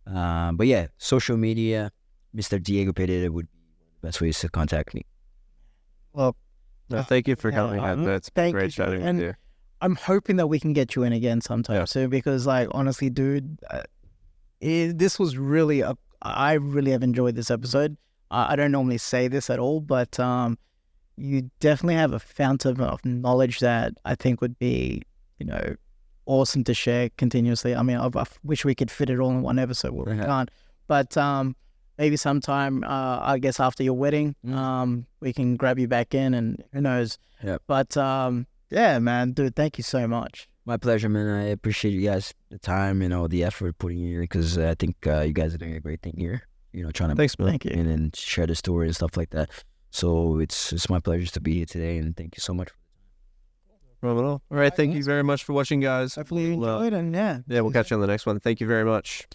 But yeah, social media, Mr. Diego Pereira would be one of the best ways to contact me. Well, Thank you for coming. That's thank great you. chatting And with you. I'm hoping that we can get you in again sometime Yeah. soon, because, like, honestly, dude, this was really I really have enjoyed this episode. I don't normally say this at all, but you definitely have a fountain of knowledge that I think would be, awesome to share continuously. I mean, I wish we could fit it all in one episode, but we can't. But maybe sometime, I guess after your wedding, we can grab you back in, and who knows. Yeah. But yeah, man, dude, thank you so much. My pleasure, man. I appreciate you guys, the time and all the effort putting in here, because I think you guys are doing a great thing here. Trying to Thanks, man. Thank you. and share the story and stuff like that. So it's my pleasure to be here today, and thank you so much. All right. Thank you very much for watching, guys. Hopefully you Well, enjoyed, and yeah. Yeah, we'll catch you on the next one. Thank you very much.